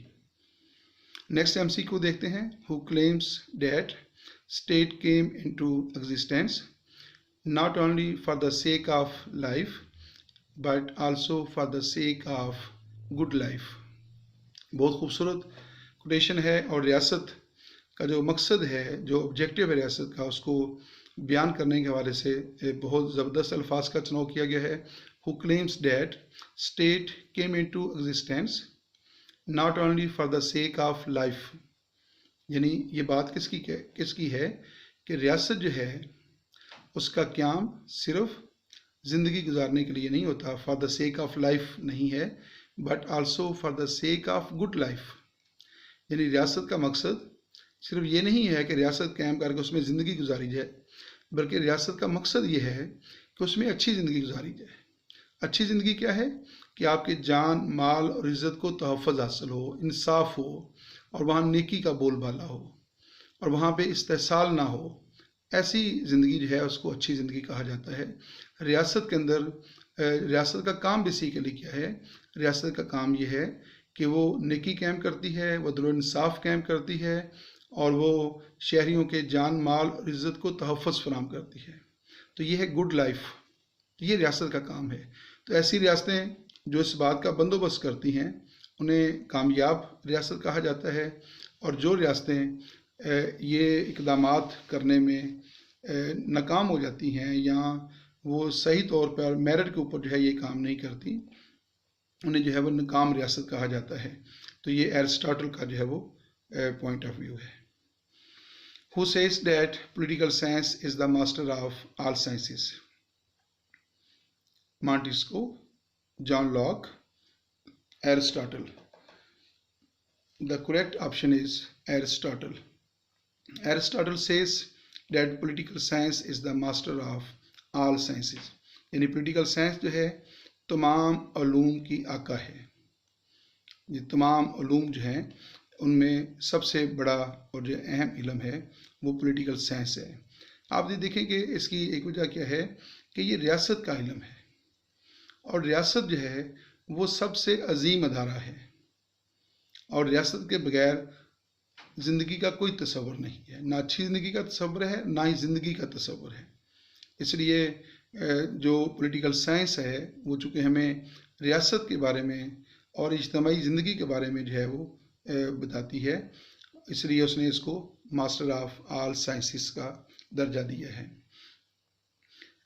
Next MCQ देखते हैं। Who claims that state came into existence not only for the sake of life but also for the sake of good life। बहुत खूबसूरत quotation है, और रियासत का जो मकसद है, जो ऑब्जेक्टिव है रियासत का, उसको बयान करने के हवाले से बहुत ज़बरदस्त अल्फाज का चुनाव किया गया है। Who claims that state came into existence not only for the sake of life, यानी ये बात किसकी है कि रियासत जो है उसका क़याम सिर्फ ज़िंदगी गुजारने के लिए नहीं होता, for the sake of life नहीं है, but also for the sake of good life. यानी रियासत का मकसद सिर्फ ये नहीं है कि रियासत कायम करके उसमें ज़िंदगी गुजारी जाए, बल्कि रियासत का मकसद ये है कि उसमें अच्छी ज़िंदगी गुजारी जाए। अच्छी ज़िंदगी क्या है कि आपके जान, माल और इज़्ज़त को तहफ़्फ़ुज़ हासिल हो, इंसाफ हो, और वहाँ नेकी का बोलबाला हो, और वहाँ पे इस्तेसाल ना हो। ऐसी ज़िंदगी जो है उसको अच्छी ज़िंदगी कहा जाता है। रियासत के अंदर रियासत का काम बेसिकली क्या है? रियासत का काम ये है कि वो नेकी कायम करती है, वो अदल व इंसाफ कायम करती है, और वो शहरियों के जान, माल और इज़्ज़त को तहफ़्फ़ुज़ फराहम करती है। तो ये है गुड लाइफ, ये रियासत का काम है। तो ऐसी रियासतें जो इस बात का बंदोबस्त करती हैं उन्हें कामयाब रियासत कहा जाता है, और जो रियासतें ये इक़दामात करने में नाकाम हो जाती हैं या वो सही तौर पर मेरिट के ऊपर जो है ये काम नहीं करती, उन्हें जो है वो नाकाम रियासत कहा जाता है। तो ये एरिस्टोटल का जो है वो पॉइंट ऑफ व्यू है। Who says that political science is the master of all sciences? Montesquieu, John Locke, Aristotle. The correct option is Aristotle. Aristotle says that political science is the master of all sciences. यानी political science जो है तमाम उलूम की आका है। ये तमाम उलूम जो हैं उनमें सबसे बड़ा और जो अहम इल्म है वो पॉलिटिकल साइंस है। आप ये देखें कि इसकी एक वजह क्या है कि ये रियासत का इल्म है और रियासत जो है वो सबसे अजीम अदारा है और रियासत के बगैर ज़िंदगी का कोई तस्वर नहीं है, ना अच्छी ज़िंदगी का तस्वर है ना ही ज़िंदगी का तस्वर है। इसलिए जो पॉलिटिकल साइंस है वो चूँकि हमें रियासत के बारे में और इज्तिमाई ज़िंदगी के बारे में जो है वो बताती है, इसलिए उसने इसको मास्टर ऑफ ऑल साइंसेस का दर्जा दिया है।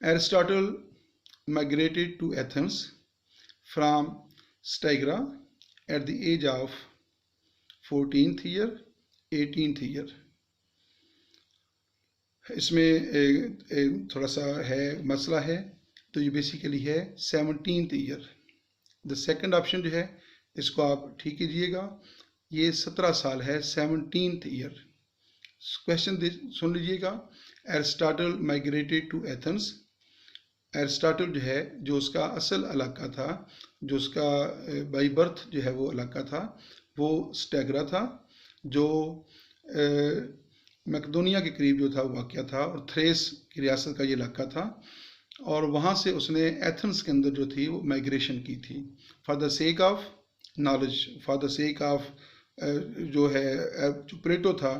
Aristotle migrated to Athens from Stagira at the age of 14th year 18th year. इसमें थोड़ा सा है मसला है, तो ये बेसिकली है 17th year. The second option जो है इसको आप ठीक कीजिएगा, ये 17 साल है 17th ईयर। क्वेश्चन सुन लीजिएगा। Aristotle migrated to Athens. Aristotle जो है जो उसका असल इलाका था, जो उसका बाई बर्थ जो है वो इलाका था वो स्टाइग्रा था, जो मैकेडोनिया के करीब जो था वो वाक़या था और थ्रेस की रियासत का ये इलाका था। और वहाँ से उसने एथेंस के अंदर जो थी वो माइग्रेशन की थी for the sake of knowledge, for the sake of जो है जो प्लेटो था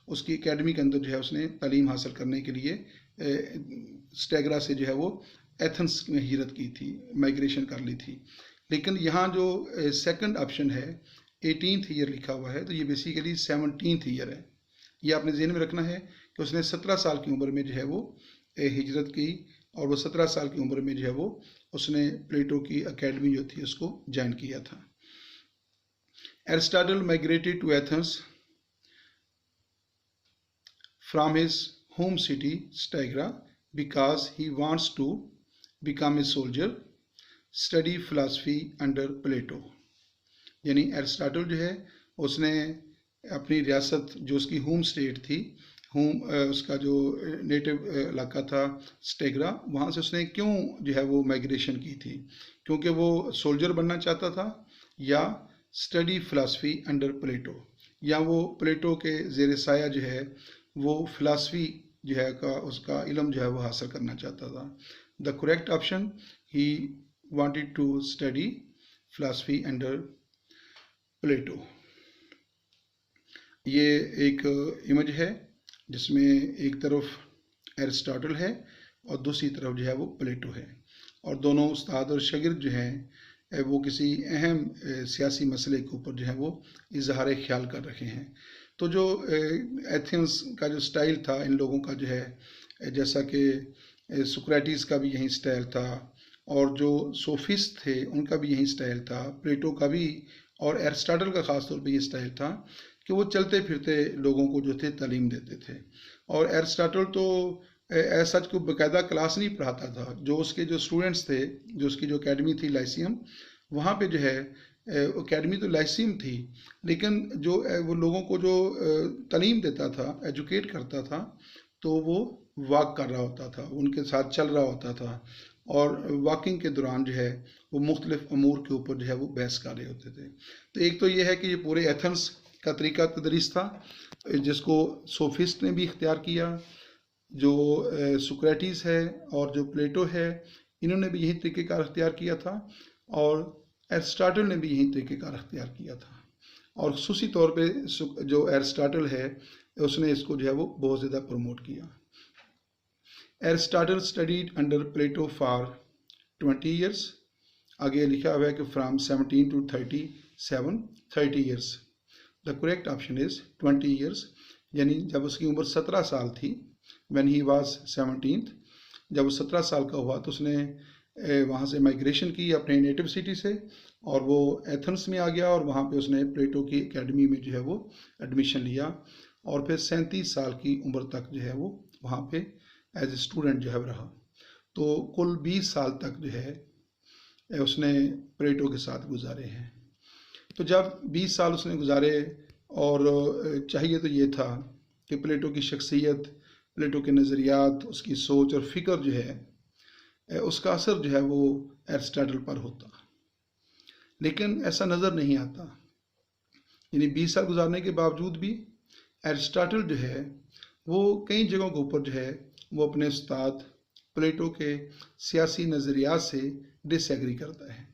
उसकी एकेडमी के अंदर जो है उसने तालीम हासिल करने के लिए स्टाइग्रा से जो है वो एथेंस में हिजरत की थी, माइग्रेशन कर ली थी। लेकिन यहाँ जो सेकंड ऑप्शन है 18th ईयर लिखा हुआ है, तो ये बेसिकली 17th ईयर है। ये आपने ज़हन में रखना है कि उसने 17 साल की उम्र में जो है वो हिजरत की और वो 17 साल की उम्र में जो है वो उसने प्लेटो की एकेडमी जो थी उसको ज्वाइन किया था। Aristotle migrated to Athens from his home city Stagira because he wants to become a soldier, study philosophy under Plato। यानी एरिस्टोटल जो है उसने अपनी रियासत जो उसकी होम स्टेट थी, उसका जो नेटिव इलाका था स्टाइग्रा, वहाँ से उसने क्यों जो है वो माइग्रेशन की थी? क्योंकि वो सोल्जर बनना चाहता था या स्टडी फ़िलासफ़ी अंडर प्लेटो, या वो प्लेटो के ज़ेर साया जो है वो फ़िलासफ़ी जो है का उसका इल्म जो है वो हासिल करना चाहता था। The correct option, he wanted to study philosophy under Plato. ये एक इमेज है जिसमें एक तरफ एरिस्टोटल है और दूसरी तरफ जो है वो प्लेटो है और दोनों उस्ताद और शागिर्द जो हैं वो किसी अहम सियासी मसले के ऊपर जो है वो इजहार ख्याल कर रहे हैं। तो जो एथेंस का जो स्टाइल था इन लोगों का जो है, जैसा कि सोक्रेटिस का भी यही स्टाइल था और जो सोफिस्ट थे उनका भी यही स्टाइल था, प्लेटो का भी और एरिस्टोटल का ख़ास तौर पे ये स्टाइल था कि वो चलते फिरते लोगों को जो थे तालीम देते थे। और एरिस्टोटल तो ऐसा को बाकायदा क्लास नहीं पढ़ाता था, जो उसके जो स्टूडेंट्स थे, जो उसकी जो एकेडमी थी लाइसियम, वहाँ पे जो है एकेडमी तो लाइसियम थी लेकिन जो वो लोगों को जो तालीम देता था, एजुकेट करता था, तो वो वॉक कर रहा होता था, उनके साथ चल रहा होता था और वॉकिंग के दौरान जो है वो मुख्तलिफ अमूर के ऊपर जो है वो बहस कर रहे होते थे। तो एक तो ये है कि ये पूरे एथेंस का तरीका तदरीस था जिसको सोफिस्ट ने भी इख्तियार किया, जो सोक्रेटिस है और जो प्लेटो है इन्होंने भी यही तरीक़ेकार इख्तियार किया था और एरिस्टोटल ने भी यही तरीक़ेकार इख्तियार किया था। और खुसूसी तौर पे जो एरिस्टोटल है उसने इसको जो है वो बहुत ज़्यादा प्रमोट किया। Aristotle studied under Plato for 20 years. आगे लिखा हुआ है कि from 17 to 37, 30 years. The correct option is 20 years, यानी जब उसकी उम्र 17 साल थी, व्हेन ही वाज 17, जब वो 17 साल का हुआ तो उसने वहाँ से माइग्रेशन की अपने नेटिव सिटी से, और वो एथेंस में आ गया और वहाँ पे उसने प्लेटो की एकेडमी में जो है वो एडमिशन लिया, और फिर 37 साल की उम्र तक जो है वो वहाँ पे एज ए स्टूडेंट जो है रहा। तो कुल 20 साल तक जो है उसने प्लेटो के साथ गुजारे हैं। तो जब 20 साल उसने गुजारे, और चाहिए तो ये था कि प्लेटो की शख्सियत, प्लेटो के नज़रियात, उसकी सोच और फ़िक्र जो है उसका असर जो है वो एरिस्टोटल पर होता, लेकिन ऐसा नज़र नहीं आता। यानी 20 साल गुजारने के बावजूद भी एरिस्टोटल जो है वो कई जगहों के ऊपर जो है वो अपने उस्ताद प्लेटो के सियासी नज़रियात से डिसएग्री करता है।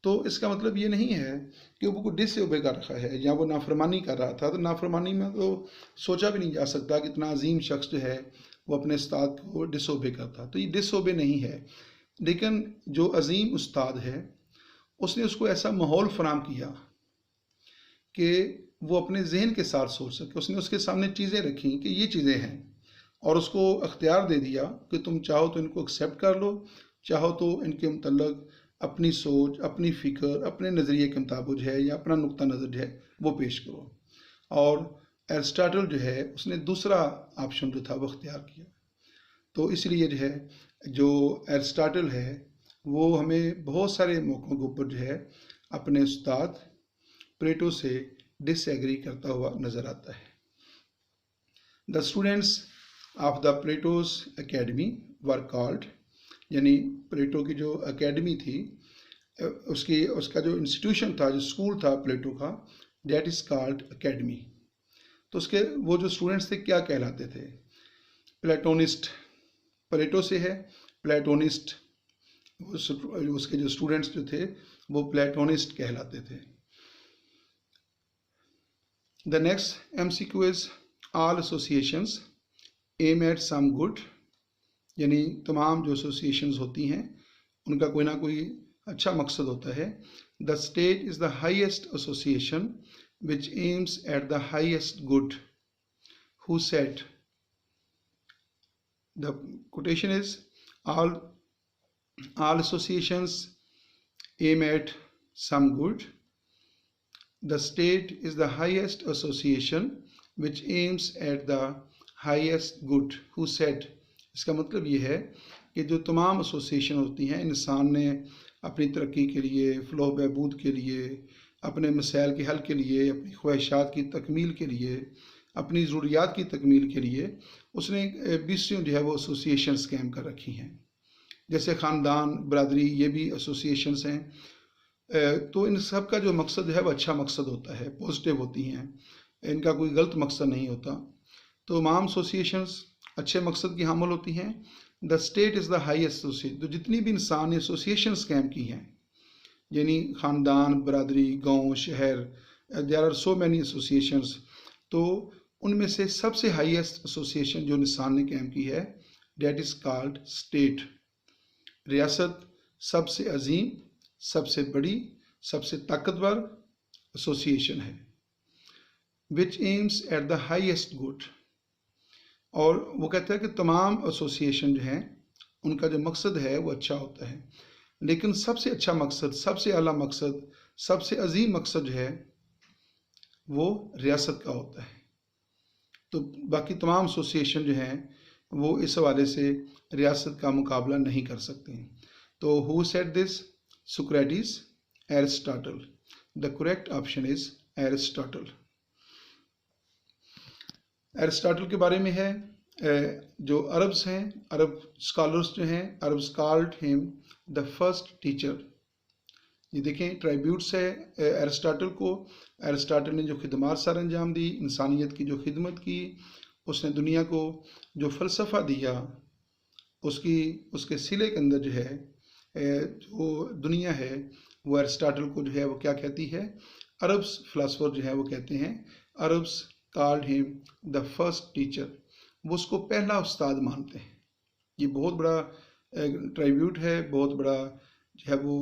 तो इसका मतलब ये नहीं है कि वो डिसओबे कर रखा है या वो नाफरमानी कर रहा था। तो नाफरमानी में तो सोचा भी नहीं जा सकता कि इतना अजीम शख्स जो है वो अपने उस्ताद को डिसओबे करता। तो ये डिसओबे नहीं है, लेकिन जो अजीम उस्ताद है उसने उसको ऐसा माहौल फराम किया कि वो अपने जहन के साथ सोच सके। उसने उसके सामने चीज़ें रखी कि ये चीज़ें हैं, और उसको अख्तियार दे दिया कि तुम चाहो तो इनको एक्सेप्ट कर लो, चाहो तो इनके मतलब अपनी सोच, अपनी फ़िक्र, अपने नज़रिए के मुताबिक जो है या अपना नुक्ता नज़र जो है वो पेश करो। और एरिस्टोटल जो है उसने दूसरा ऑप्शन जो था वो अख्तियार किया। तो इसलिए जो है जो एरिस्टोटल है वो हमें बहुत सारे मौक़ों के ऊपर जो है अपने उस्ताद प्लेटो से डिसएग्री करता हुआ नज़र आता है। The students of the Plato's academy were called, यानी प्लेटो की जो एकेडमी थी उसका जो इंस्टीट्यूशन था, जो स्कूल था प्लेटो का, डेट इज़ कॉल्ड एकेडमी। तो उसके वो जो स्टूडेंट्स थे क्या कहलाते थे? प्लेटोनिस्ट, प्लेटो से है प्लेटोनिस्ट, उसके जो स्टूडेंट्स जो थे वो प्लेटोनिस्ट कहलाते थे। The next MCQ is all associations aim at some good, यानी तमाम जो एसोसिएशंस होती हैं उनका कोई ना कोई अच्छा मकसद होता है। The state is the highest association which aims at the highest good, who said, the quotation is all associations aim at some good. The state is the highest association which aims at the highest good, who said। इसका मतलब ये है कि जो तमाम association होती हैं इंसान ने अपनी तरक्की के लिए, फ़लाह बहबूद के लिए, अपने मसाइल के हल के लिए, अपनी ख्वाहिशात की तकमील के लिए, अपनी ज़रूरियात की तकमील के लिए उसने 20 जो है वो एसोसिएशंस कायम कर रखी हैं। जैसे ख़ानदान, बरादरी, ये भी एसोसिएशंस हैं। तो इन सब का जो मकसद है वो अच्छा मकसद होता है, पॉजिटिव होती हैं, इनका कोई गलत मकसद नहीं होता। तो तमाम एसोसिएशंस अच्छे मकसद की हामिल होती हैं। The state is the highest association, तो जितनी भी इंसान ने एसोसिएशंस कायम की हैं, यानी ख़ानदान, बरादरी, गाँव, शहर, there are so many associations, तो उनमें से सबसे हाईएस्ट एसोसिएशन जो इंसान ने कायम की है डेट इज़ कॉल्ड स्टेट। रियासत सबसे अजीम, सबसे बड़ी, सबसे ताकतवर एसोसिएशन है। Which aims at the highest good, और वो कहता है कि तमाम एसोसिएशन जो हैं उनका जो मकसद है वो अच्छा होता है, लेकिन सबसे अच्छा मकसद, सबसे आला मकसद, सबसे अजीम मकसद जो है वो रियासत का होता है। तो बाकी तमाम एसोसिएशन जो हैं वो इस हवाले से रियासत का मुकाबला नहीं कर सकते हैं। तो who said this? Socrates, Aristotle. The correct option is Aristotle. Aristotle के बारे में है, जो अरब्स हैं, अरब स्कॉलर्स जो हैं, Arabs called him the first teacher. ये देखें, ट्राइब्यूट्स है एरिस्टोटल को। एरिस्टोटल ने जो खिदमत सर अंजाम दी, इंसानियत की जो खिदमत की, उसने दुनिया को जो फ़लसफ़ा दिया, उसके सिले के अंदर जो है जो दुनिया है वो एरिस्टोटल को जो है वो क्या कहती है? अरब्स फ़िलासफ़र जो है वो कहते हैं, Arabs called him the first teacher, वो उसको पहला उस्ताद मानते हैं। ये बहुत बड़ा ट्राइब्यूट है, बहुत बड़ा जो है वो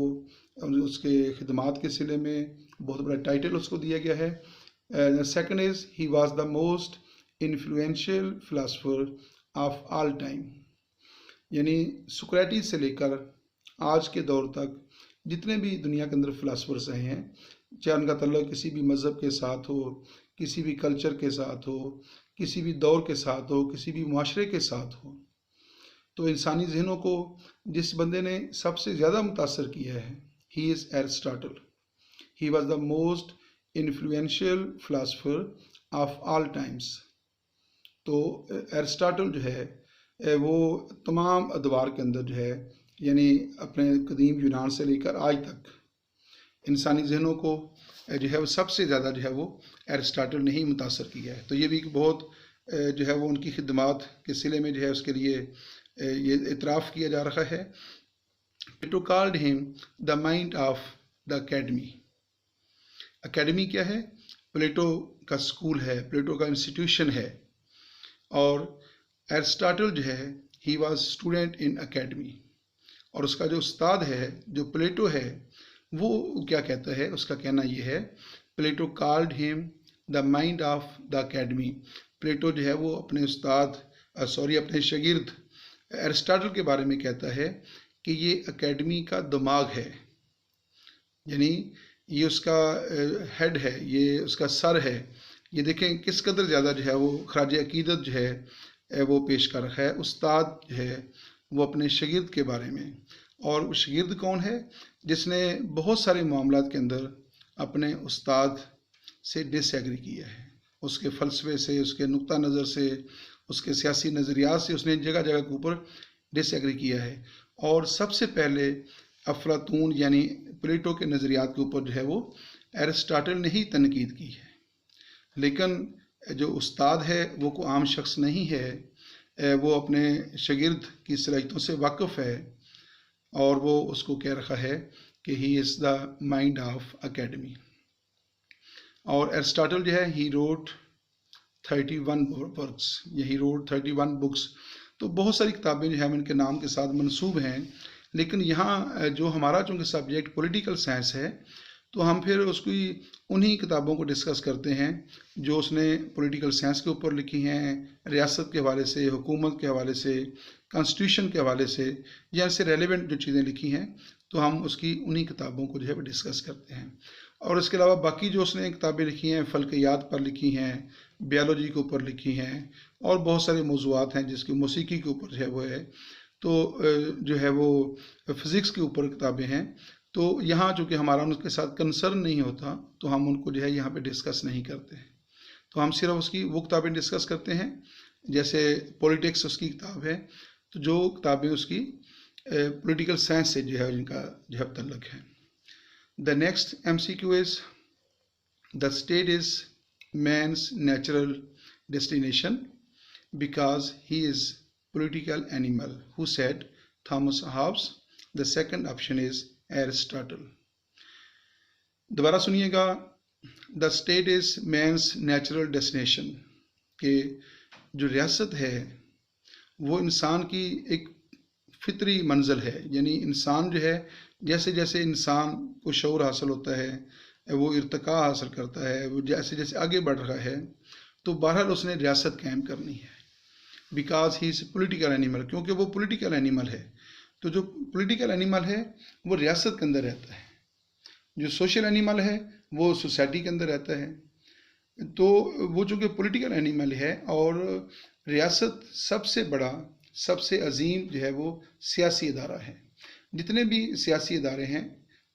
उसके खिदमात के सिले में बहुत बड़ा टाइटल उसको दिया गया है। Second is he was the most influential philosopher of all time, यानी सोक्रेटिस से लेकर आज के दौर तक जितने भी दुनिया के अंदर फिलासफर्स रहे हैं, चाहे उनका तल्लुक किसी भी मज़हब के साथ हो, किसी भी कल्चर के साथ हो, किसी भी दौर के साथ हो, किसी भी माशरे के साथ हो, तो इंसानी जहनों को जिस बंदे ने सबसे ज़्यादा मुतासर किया है, he is Aristotle. He was the most influential philosopher of all times. तो एरिस्टोटल जो है वो तमाम अदवार के अंदर जो है, यानी अपने कदीम यूनान से लेकर आज तक इंसानी जहनों को जो है वो सबसे ज़्यादा जो है वो एरिस्टोटल ने ही मुतासर किया है। तो ये भी बहुत जो है वो उनकी खिदमात के सिले में जो है उसके लिए ये इतराफ़ किया जा रहा है। Plato called him the mind of the academy. Academy क्या है? प्लेटो का स्कूल है, प्लेटो का इंस्टीट्यूशन है। और एरिस्टोटल जो है he was student in academy, और उसका जो उस्ताद है, जो प्लेटो है, वो क्या कहता है? उसका कहना ये है, Plato called him the mind of the academy. Plato जो है वो अपने उस्ताद अपने शागिर्द एरिस्टोटल के बारे में कहता है कि ये अकेडमी का दिमाग है, यानी ये उसका हेड है, ये उसका सर है। ये देखें किस कदर ज़्यादा जो है वो खराज अकीदत जो है वो पेश कर रखा है उस्ताद जो है वो अपने शागिर्द के बारे में। और वो शागिर्द कौन है? जिसने बहुत सारे मामलात के अंदर अपने उस्ताद से डिसएग्री किया है, उसके फ़लसफ़े से, उसके नुक्ता नज़र से, उसके सियासी नज़रियात से उसने जगह जगह के ऊपर डिसएग्री किया है। और सबसे पहले अफलातून यानी प्लेटो के नज़रियात के ऊपर जो है वो एरिस्टोटल ने ही तनकीद की है। लेकिन जो उस्ताद है वो कोई आम शख्स नहीं है, वो अपने शागिर्द की सलाहियतों से वाकिफ़ है, और वो उसको कह रखा है कि he is the mind of academy. और एरिस्टोटल जो है ही रोट 31 वर्क्स, या ही रोट 31 बुक्स। तो बहुत सारी किताबें जो है इनके नाम के साथ मंसूब हैं। लेकिन यहाँ जो हमारा चूँकि सब्जेक्ट पॉलिटिकल साइंस है, तो हम फिर उसकी उन्हीं किताबों को डिस्कस करते हैं जो उसने पॉलिटिकल साइंस के ऊपर लिखी हैं, रियासत के हवाले से, हुकूमत के हवाले से, कॉन्स्टिट्यूशन के हवाले से, या इससे रेलेवेंट जो चीज़ें लिखी हैं, तो हम उसकी उन्हीं किताबों को जो है वो डिस्कस करते हैं। और इसके अलावा बाकी जो उसने किताबें लिखी हैं, फ़ल्कियात पर लिखी हैं, बायोलॉजी के ऊपर लिखी हैं, और बहुत सारे मौज़ूआत हैं जिसकी मौसीकी के ऊपर जो है वो है, तो जो है वो फ़िज़िक्स के ऊपर किताबें हैं। तो यहाँ चूँकि हमारा उनके साथ कंसर्न नहीं होता, तो हम उनको जो है यहाँ पे डिस्कस नहीं करते हैं। तो हम सिर्फ उसकी वो किताबें डिस्कस करते हैं, जैसे पॉलिटिक्स उसकी किताब है, तो जो किताबें उसकी पॉलिटिकल साइंस से जो है इनका जो है तल्लुक़ है। The next MCQ is the state is man's natural destination because he is political animal. Who said? Thomas Hobbes. The second option is Aristotle. दोबारा सुनिएगा। The state is man's natural destination, कि जो रियासत है वो इंसान की एक फितरी मंजिल है, यानी इंसान जो है जैसे जैसे इंसान को शऊर हासिल होता है, वो इर्तिका हासिल करता है, वो जैसे जैसे आगे बढ़ रहा है, तो बहरहाल उसने रियासत कायम करनी है। Because he is political animal, क्योंकि वो पोलिटिकल एनिमल है। तो जो पोलिटिकल एनिमल है वो रियासत के अंदर रहता है, जो सोशल एनिमल है वो सोसाइटी के अंदर रहता है। तो वो चूँकि पोलिटिकल एनिमल है, और रियासत सबसे बड़ा, सबसे अजीम जो है वो सियासी इदारा है। जितने भी सियासी इदारे हैं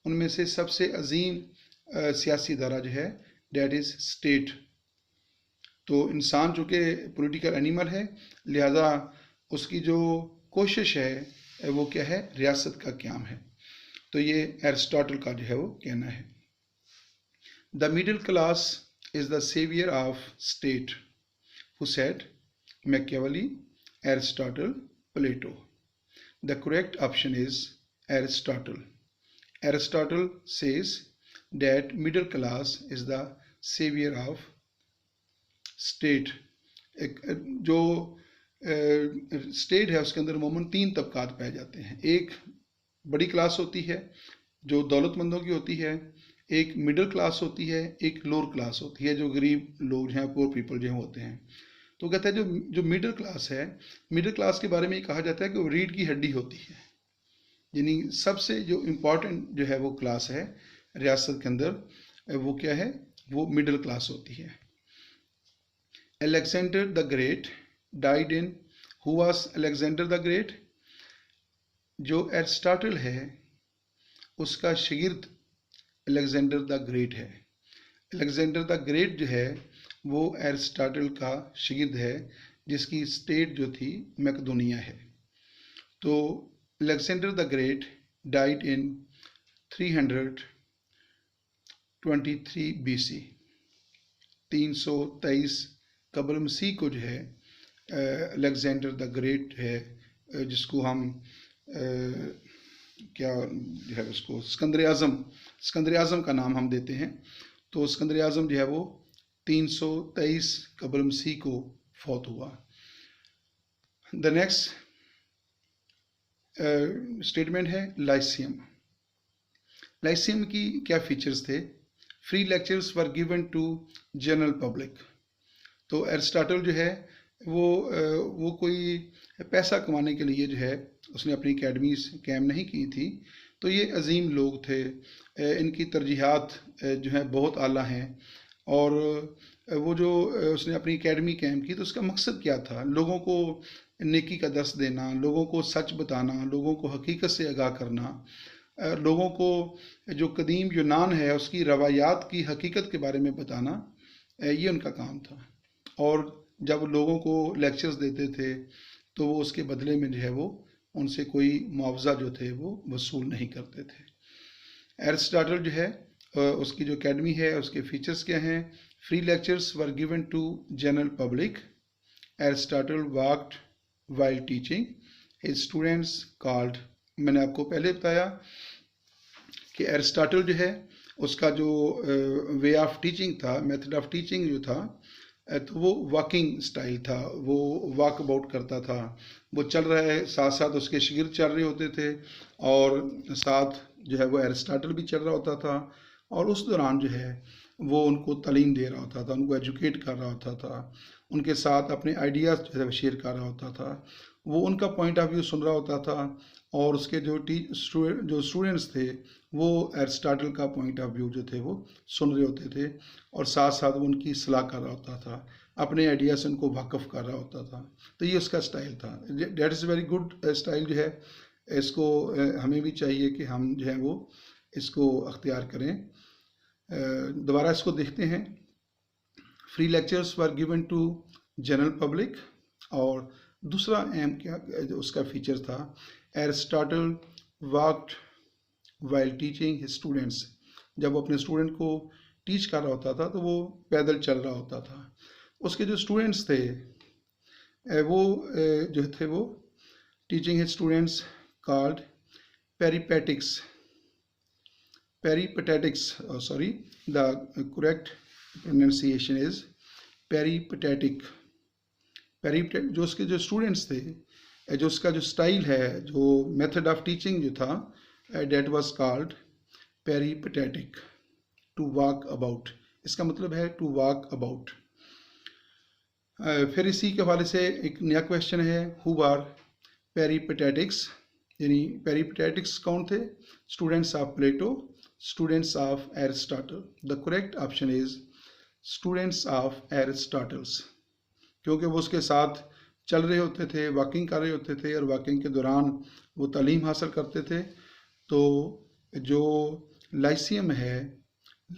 उनमें से सबसे अजीम सियासी इदारा जो है डेट इज़ स्टेट। तो इंसान चूँकि पॉलिटिकल एनिमल है, लिहाजा उसकी जो कोशिश है वो क्या है? रियासत का क़याम है। तो ये एरिस्टोटल का जो है वो कहना है। The middle class is the saviour of state. Who said? Machiavelli, Aristotle, Plato. The correct option is Aristotle. Aristotle says that middle class is the savior of state. एक जो स्टेट है उसके अंदर अमूमन 3 तबकात पाए जाते हैं। एक बड़ी क्लास होती है जो दौलतमंदों की होती है, एक मिडिल क्लास होती है, एक लोअर क्लास होती है जो गरीब लोग हैं, पुअर पीपल जो होते हैं। तो कहता है जो मिडिल क्लास है, मिडिल क्लास के बारे में कहा जाता है कि वो रीढ़ की हड्डी होती है, यानी सबसे जो इम्पोर्टेंट जो है वो क्लास है रियासत के अंदर, वो क्या है, वो मिडिल क्लास होती है। Alexander the great died in, who was Alexander the great? जो एरिस्टोटल है उसका शागिर्द अलेक्जेंडर द ग्रेट है। अलेक्जेंडर द ग्रेट जो है वो एरिस्टोटल का शागिर्द है, जिसकी स्टेट जो थी मैकेडोनिया है। तो Alexander the great died in 323 BC, 323 कबल मसीह को जो है अलेक्जेंडर द ग्रेट है, जिसको हम क्या जो है उसको सिकंदर आज़म का नाम हम देते हैं। तो सिकंदर आज़म जो है वो 323 कबल मसीह को फौत हुआ। द नेक्स्ट स्टेटमेंट है लाइसियम। लाइसियम की क्या फीचर्स थे? Free lectures were given to general public. तो एरिस्टोटल जो है वो कोई पैसा कमाने के लिए जो है उसने अपनी अकेडमीज कायम नहीं की थी। तो ये अजीम लोग थे, इनकी तरजीहात जो है बहुत आला हैं, और वो जो उसने अपनी अकेडमी कायम की तो उसका मकसद क्या था? लोगों को नेकी का दर्स देना, लोगों को सच बताना, लोगों को हकीकत से आगाह करना, लोगों को जो कदीम यूनान है उसकी रवायात की हकीकत के बारे में बताना, ये उनका काम था। और जब लोगों को लेक्चर्स देते थे तो वो उसके बदले में जो है वो उनसे कोई मुआवजा जो थे वो वसूल नहीं करते थे। एरिस्टोटल जो है उसकी जो अकेडमी है उसके फीचर्स क्या हैं? Free lectures were given to general public, Aristotle worked while teaching his students called. मैंने आपको पहले बताया कि एरिस्टोटल जो है उसका जो वे ऑफ टीचिंग था, मेथड ऑफ टीचिंग जो था, तो वो वॉकिंग स्टाइल था, वो वॉक अबाउट करता था। वो चल रहा है, साथ साथ उसके शागिर्द चल रहे होते थे, और साथ जो है वो एरिस्टोटल भी चल रहा होता था, और उस दौरान जो है वो उनको तालीम दे रहा होता था, उनको एजुकेट कर रहा होता था, उनके साथ अपने आइडियाज़ जो है शेयर कर रहा होता था, वो उनका पॉइंट ऑफ व्यू सुन रहा होता था, और उसके जो स्टूडेंट्स थे वो एरिस्टोटल का पॉइंट ऑफ व्यू जो थे वो सुन रहे होते थे, और साथ साथ वो उनकी सलाह कर रहा होता था, अपने आइडिया से उनको वाकफ़ कर रहा होता था। तो ये उसका स्टाइल था। That is very good style जो है, इसको हमें भी चाहिए कि हम जो है वो इसको अख्तियार करें। दोबारा इसको देखते हैं। Free lectures were given to general public, और दूसरा अहम क्या उसका फीचर था, Aristotle worked while teaching his students. जब वो अपने स्टूडेंट को टीच कर रहा होता था तो वो पैदल चल रहा होता था। उसके जो स्टूडेंट्स थे वो जो थे वो teaching his students called peripatetics, sorry, the correct pronunciation is peripatetic। जो उसके जो स्टूडेंट्स थे, जो उसका जो स्टाइल है, जो मेथड ऑफ टीचिंग जो था, that was called peripatetic, to walk about. इसका मतलब है टू वॉक अबाउट। फिर इसी के हवाले से एक नया क्वेश्चन है, हु आर पेरीपेटेटिक्स, यानी पेरीपेटेटिक्स कौन थे? Students of Plato, students of Aristotle. The correct option is students of Aristotle's, क्योंकि वो उसके साथ चल रहे होते थे, वॉकिंग कर रहे होते थे, और वॉकिंग के दौरान वो तालीम हासिल करते थे। तो जो लाइसियम है,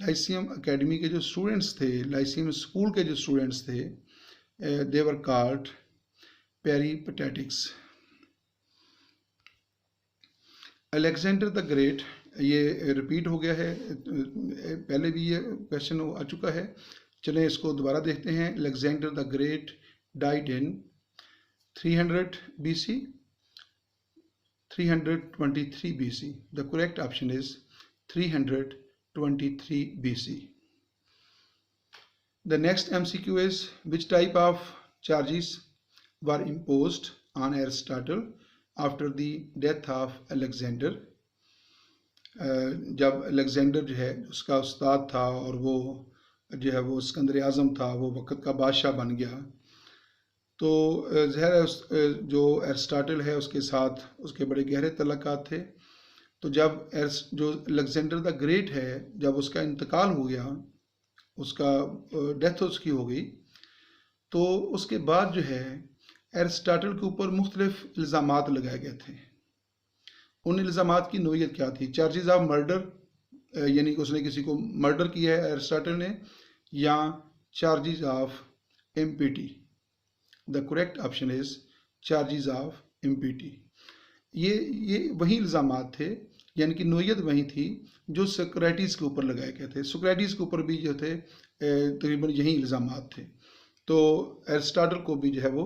लाइसियम एकेडमी के जो स्टूडेंट्स थे, लाइसियम स्कूल के जो स्टूडेंट्स थे, they were called peripatetics. Alexander the great, ये रिपीट हो गया है, पहले भी ये क्वेश्चन आ चुका है। चलें इसको दोबारा देखते हैं। Alexander the great died in 300 BC, 323 BC। The correct option is 323 BC. The next MCQ is, which type of charges were imposed on Aristotle after the death of Alexander? जब अलेक्जेंडर जो है उसका उस्ताद था और वो जो है वो सिकंदर आज़म था, वो वक़्त का बादशाह बन गया, तो ज़ाहिर है जो एरिस्टोटल है उसके साथ उसके बड़े गहरे तल्लुकात थे, तो जब जो अलेक्जेंडर द ग्रेट है, जब उसका इंतकाल हो गया, उसका डेथ उसकी हो गई, तो उसके बाद जो है एरिस्टाटल के ऊपर मुख्तलिफ इल्ज़ामात लगाए गए थे। उन इल्ज़ामात की नोयत क्या थी? चार्जेस ऑफ मर्डर, यानी कि उसने किसी को मर्डर किया है एरिस्टाटल ने, या charges of empty. The correct option is charges of empty. ये वही इल्ज़ामात थे, यानी कि नोयत वही थी जो सोक्रेटिस के ऊपर लगाए गए थे। सोक्रेटिस के ऊपर भी जो थे तकरीबन यही इल्ज़ामात थे। तो एरिस्टाटल को भी जो है वो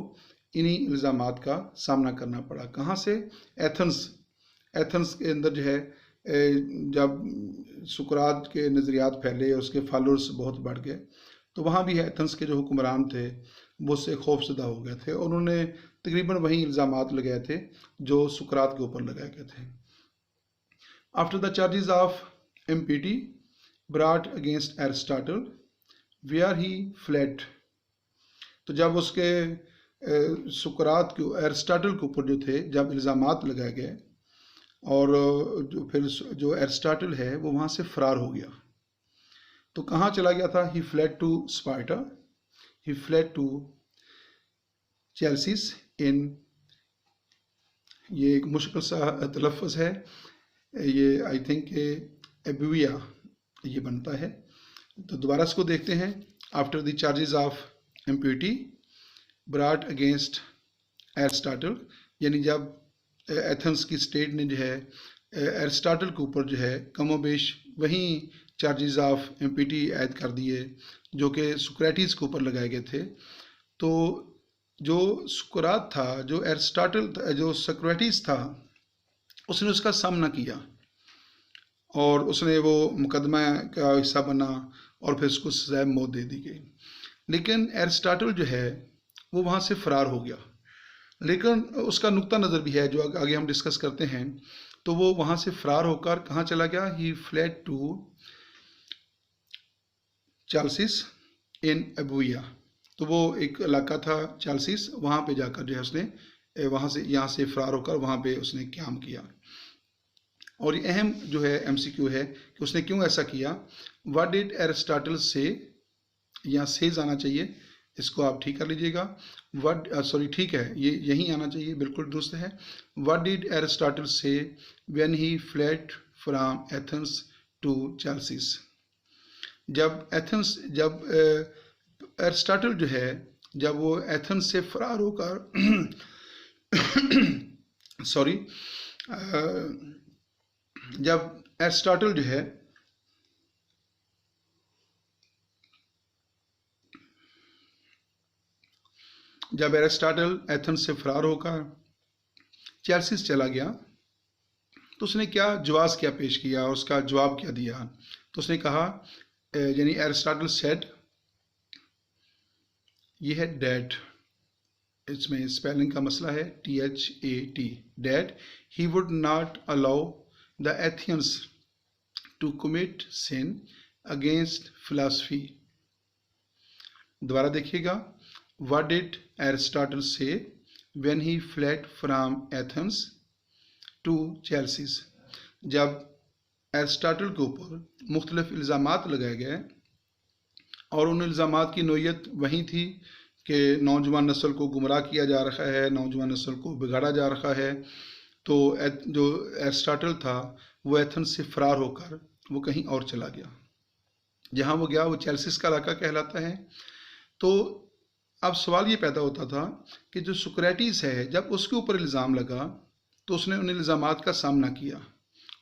इन्हीं इल्ज़ामात का सामना करना पड़ा। कहाँ से? एथेंस के अंदर जो है जब सुकरात के नज़रियात फैले, उसके फॉलोअर्स बहुत बढ़ गए, तो वहाँ भी एथेंस के जो हुक्मरान थे वो उससे खौफजदा हो गए थे और उन्होंने तकरीबन वही इल्ज़ामात लगाए थे जो सुकरात के ऊपर लगाए गए थे। After the charges of impiety brought against Aristotle where he fled. तो जब उसके सुकरात के एरिस्टाटल के ऊपर जो थे जब इल्ज़ामात लगाए गए, और फिर जो एरिस्टाटल है वो वहाँ से फरार हो गया। तो कहाँ चला गया था? He fled to Sparta, he fled to Chalcis in, ये एक मुश्किल सा तलफ़्फ़ुज़ है, ये आई थिंक एबुया ये बनता है। तो दोबारा इसको देखते हैं। After the charges of impurity brought against Aristotle, यानी जब एथेंस की स्टेट ने जो है एरिस्टाटल के ऊपर जो है कमोबेश वही चार्जेस ऑफ इम्पिटी ऐड कर दिए जो कि सुक्रेटिस के ऊपर लगाए गए थे। तो जो सुकरात था, जो एरिस्टाटल, जो सोक्रेटिस था, उसने उसका सामना किया और उसने वो मुकदमा का हिस्सा बना और फिर उसको सज़ाए मौत दे दी गई। लेकिन एरिस्टाटल जो है वो वहाँ से फरार हो गया। लेकिन उसका नुक्ता नज़र भी है जो आगे हम डिस्कस करते हैं। तो वो वहाँ से फरार होकर कहाँ चला गया? ही फ्लेड टू चाल्सिस इन एबुया। तो वो एक इलाका था चाल्सिस, वहाँ पे जाकर जो है उसने वहाँ से यहाँ से फरार होकर वहाँ पे उसने क़याम किया। और ये अहम जो है MCQ है कि उसने क्यों ऐसा किया। व्हाट डिड एरिस्टाटल से, यहाँ सेज आना चाहिए, इसको आप ठीक कर लीजिएगा। ठीक है, ये यहीं आना चाहिए, बिल्कुल दुरुस्त है। What did Aristotle say when he fled from Athens to Chalcis. जब एरिस्टाटल जो है जब वो एथेंस से फरार होकर सॉरी जब एरिस्टाटल जो है जब एरिस्टाटल एथेंस से फरार होकर चाल्सिस चला गया, तो उसने क्या जवाब क्या पेश किया और उसका जवाब क्या दिया। तो उसने कहा, यानी एरिस्टाटल सेड, ये है डेट, इसमें स्पेलिंग का मसला है, THAT, that, he would not allow the Athenians to commit sin against philosophy. दोबारा देखिएगा। What did Aristotle say when he fled from Athens to Chalcis. जब एरिस्टाटल के ऊपर मुख्तलिफ इल्ज़ामात लगाए गए और उन इल्ज़ामात की नोयत वही थी कि नौजवान नस्ल को गुमराह किया जा रहा है, नौजवान नस्ल को बिगाड़ा जा रहा है, तो जो एरिस्टाटल था वो एथेंस से फरार होकर वो कहीं और चला गया। जहाँ वो गया वो चाल्सिस का इलाका कहलाता है। तो अब सवाल ये पैदा होता था कि जो सुक्रेटिस है जब उसके ऊपर इल्ज़ाम लगा तो उसने उन इल्ज़ामात का सामना किया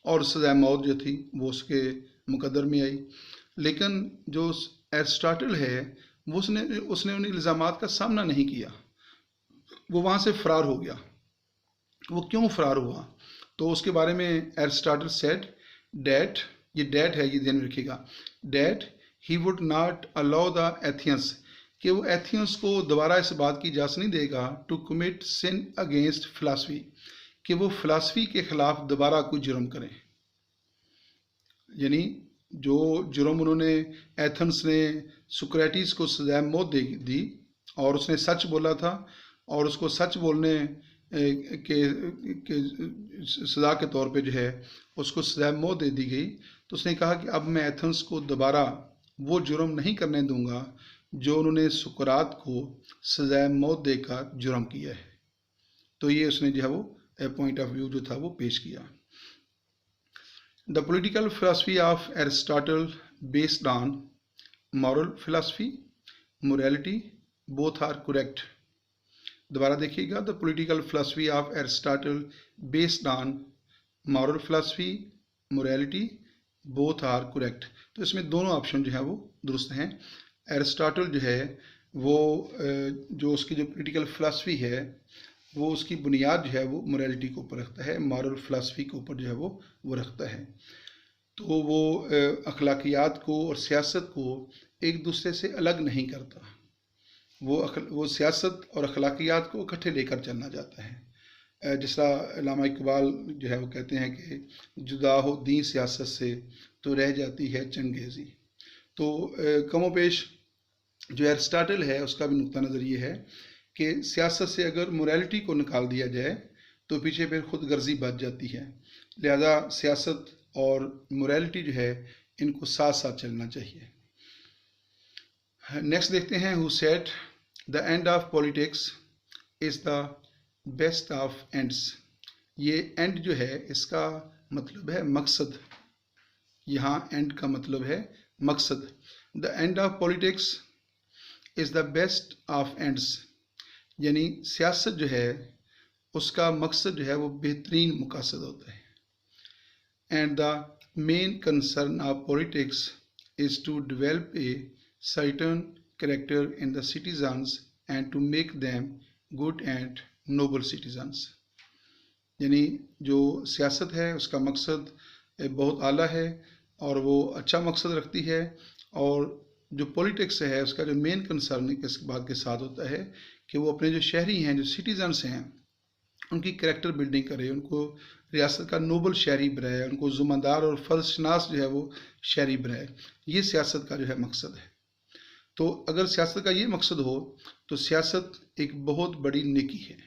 और सज़ाए मौत जो थी वो उसके मुकद्दर में आई। लेकिन जो एरिस्टाटल है वो उसने उन इल्ज़ामात का सामना नहीं किया, वो वहाँ से फरार हो गया। वो क्यों फरार हुआ? तो उसके बारे में एरिस्टाटल सेड डेट, ये डेट है, ये ध्यान में रखिएगा, that he would not allow the Athenians, कि वो एथियंस को दोबारा इस बात की इजाज़त नहीं देगा to commit sin against philosophy, कि वो फिलॉसफी के ख़िलाफ़ दोबारा कोई जुर्म करें। यानी जो जुर्म उन्होंने एथेंस ने सुक्रेटिस को सज़ाए मौत दी और उसने सच बोला था और उसको सच बोलने के सज़ा के तौर पे जो है उसको सज़ा मौत दे दी गई, तो उसने कहा कि अब मैं एथेंस को दोबारा वो जुर्म नहीं करने दूंगा जो उन्होंने सुकरात को सज़ा मौत देकर जुर्म किया है। तो ये उसने जो है वो पॉइंट ऑफ व्यू जो था वो पेश किया। The political philosophy of Aristotle based on moral philosophy, morality, both are correct. दोबारा देखिएगा, the political philosophy of Aristotle based on moral philosophy, morality, both are correct. तो इसमें दोनों ऑप्शन जो है वो दुरुस्त हैं। एरिस्टोटल जो है वो जो उसकी जो पॉलिटिकल फिलॉसफी है वो उसकी बुनियाद जो है वो मोरालिटी के ऊपर रखता है, मॉरल फिलॉसफी के ऊपर जो है वो रखता है। तो वो अखलाकियात को और सियासत को एक दूसरे से अलग नहीं करता। वो सियासत और अखलाकियात को इकट्ठे लेकर चलना चाहता है। जिस तरह अल्लामा इकबाल जो है वो कहते हैं कि जुदा हो दीन सियासत से तो रह जाती है चंगेज़ी। तो कमोपेश जो एरिस्टोटल है उसका भी नुक्ता नज़र ये है कि सियासत से अगर मोरालिटी को निकाल दिया जाए तो पीछे फिर खुद गर्जी बच जाती है, लिहाजा सियासत और मोरालिटी जो है इनको साथ साथ चलना चाहिए। नेक्स्ट देखते हैं, who said the end of politics is the best of ends. ये एंड जो है इसका मतलब है मकसद, यहाँ एंड का मतलब है मकसद। The end of politics is the best of ends, यानी सियासत जो है उसका मकसद जो है वो बेहतरीन मकसद होता है। And the main concern of politics is to develop a certain character in the citizens and to make them good and noble citizens. यानी जो सियासत है उसका मकसद बहुत आला है और वो अच्छा मकसद रखती है, और जो पॉलिटिक्स है उसका जो मेन कंसर्न इस बात के साथ होता है कि वो अपने जो शहरी हैं, जो सिटीजन्स हैं, उनकी कैरेक्टर बिल्डिंग करे, उनको रियासत का नोबल शहरी बनाए, उनको ज़िम्मेदार और फ़र्ज़शनास जो है वो शहरी बनाए। ये सियासत का जो है मकसद है। तो अगर सियासत का ये मकसद हो तो सियासत एक बहुत बड़ी नेकी है।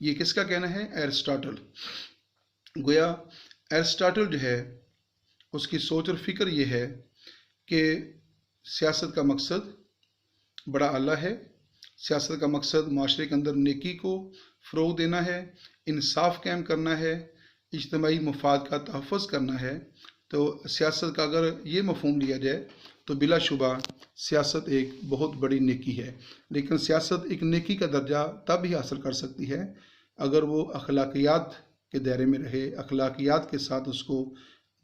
ये किसका कहना है? एरिस्टोटल। गोया एरिस्टोटल जो है उसकी सोच और फिक्र ये है कि सियासत का मकसद बड़ा आला है। सियासत का मकसद माशरे के अंदर नेकी को फ़रोग़ देना है, इंसाफ कायम करना है, इज्तिमाई मफाद का तहफ़्फ़ुज़ करना है। तो सियासत का अगर ये मफ़हूम लिया जाए तो बिलाशुबा सियासत एक बहुत बड़ी नेकी है। लेकिन सियासत एक नेकी का दर्जा तब ही हासिल कर सकती है अगर वो अखलाकियात के दायरे में रहे, अखलाकियात के साथ उसको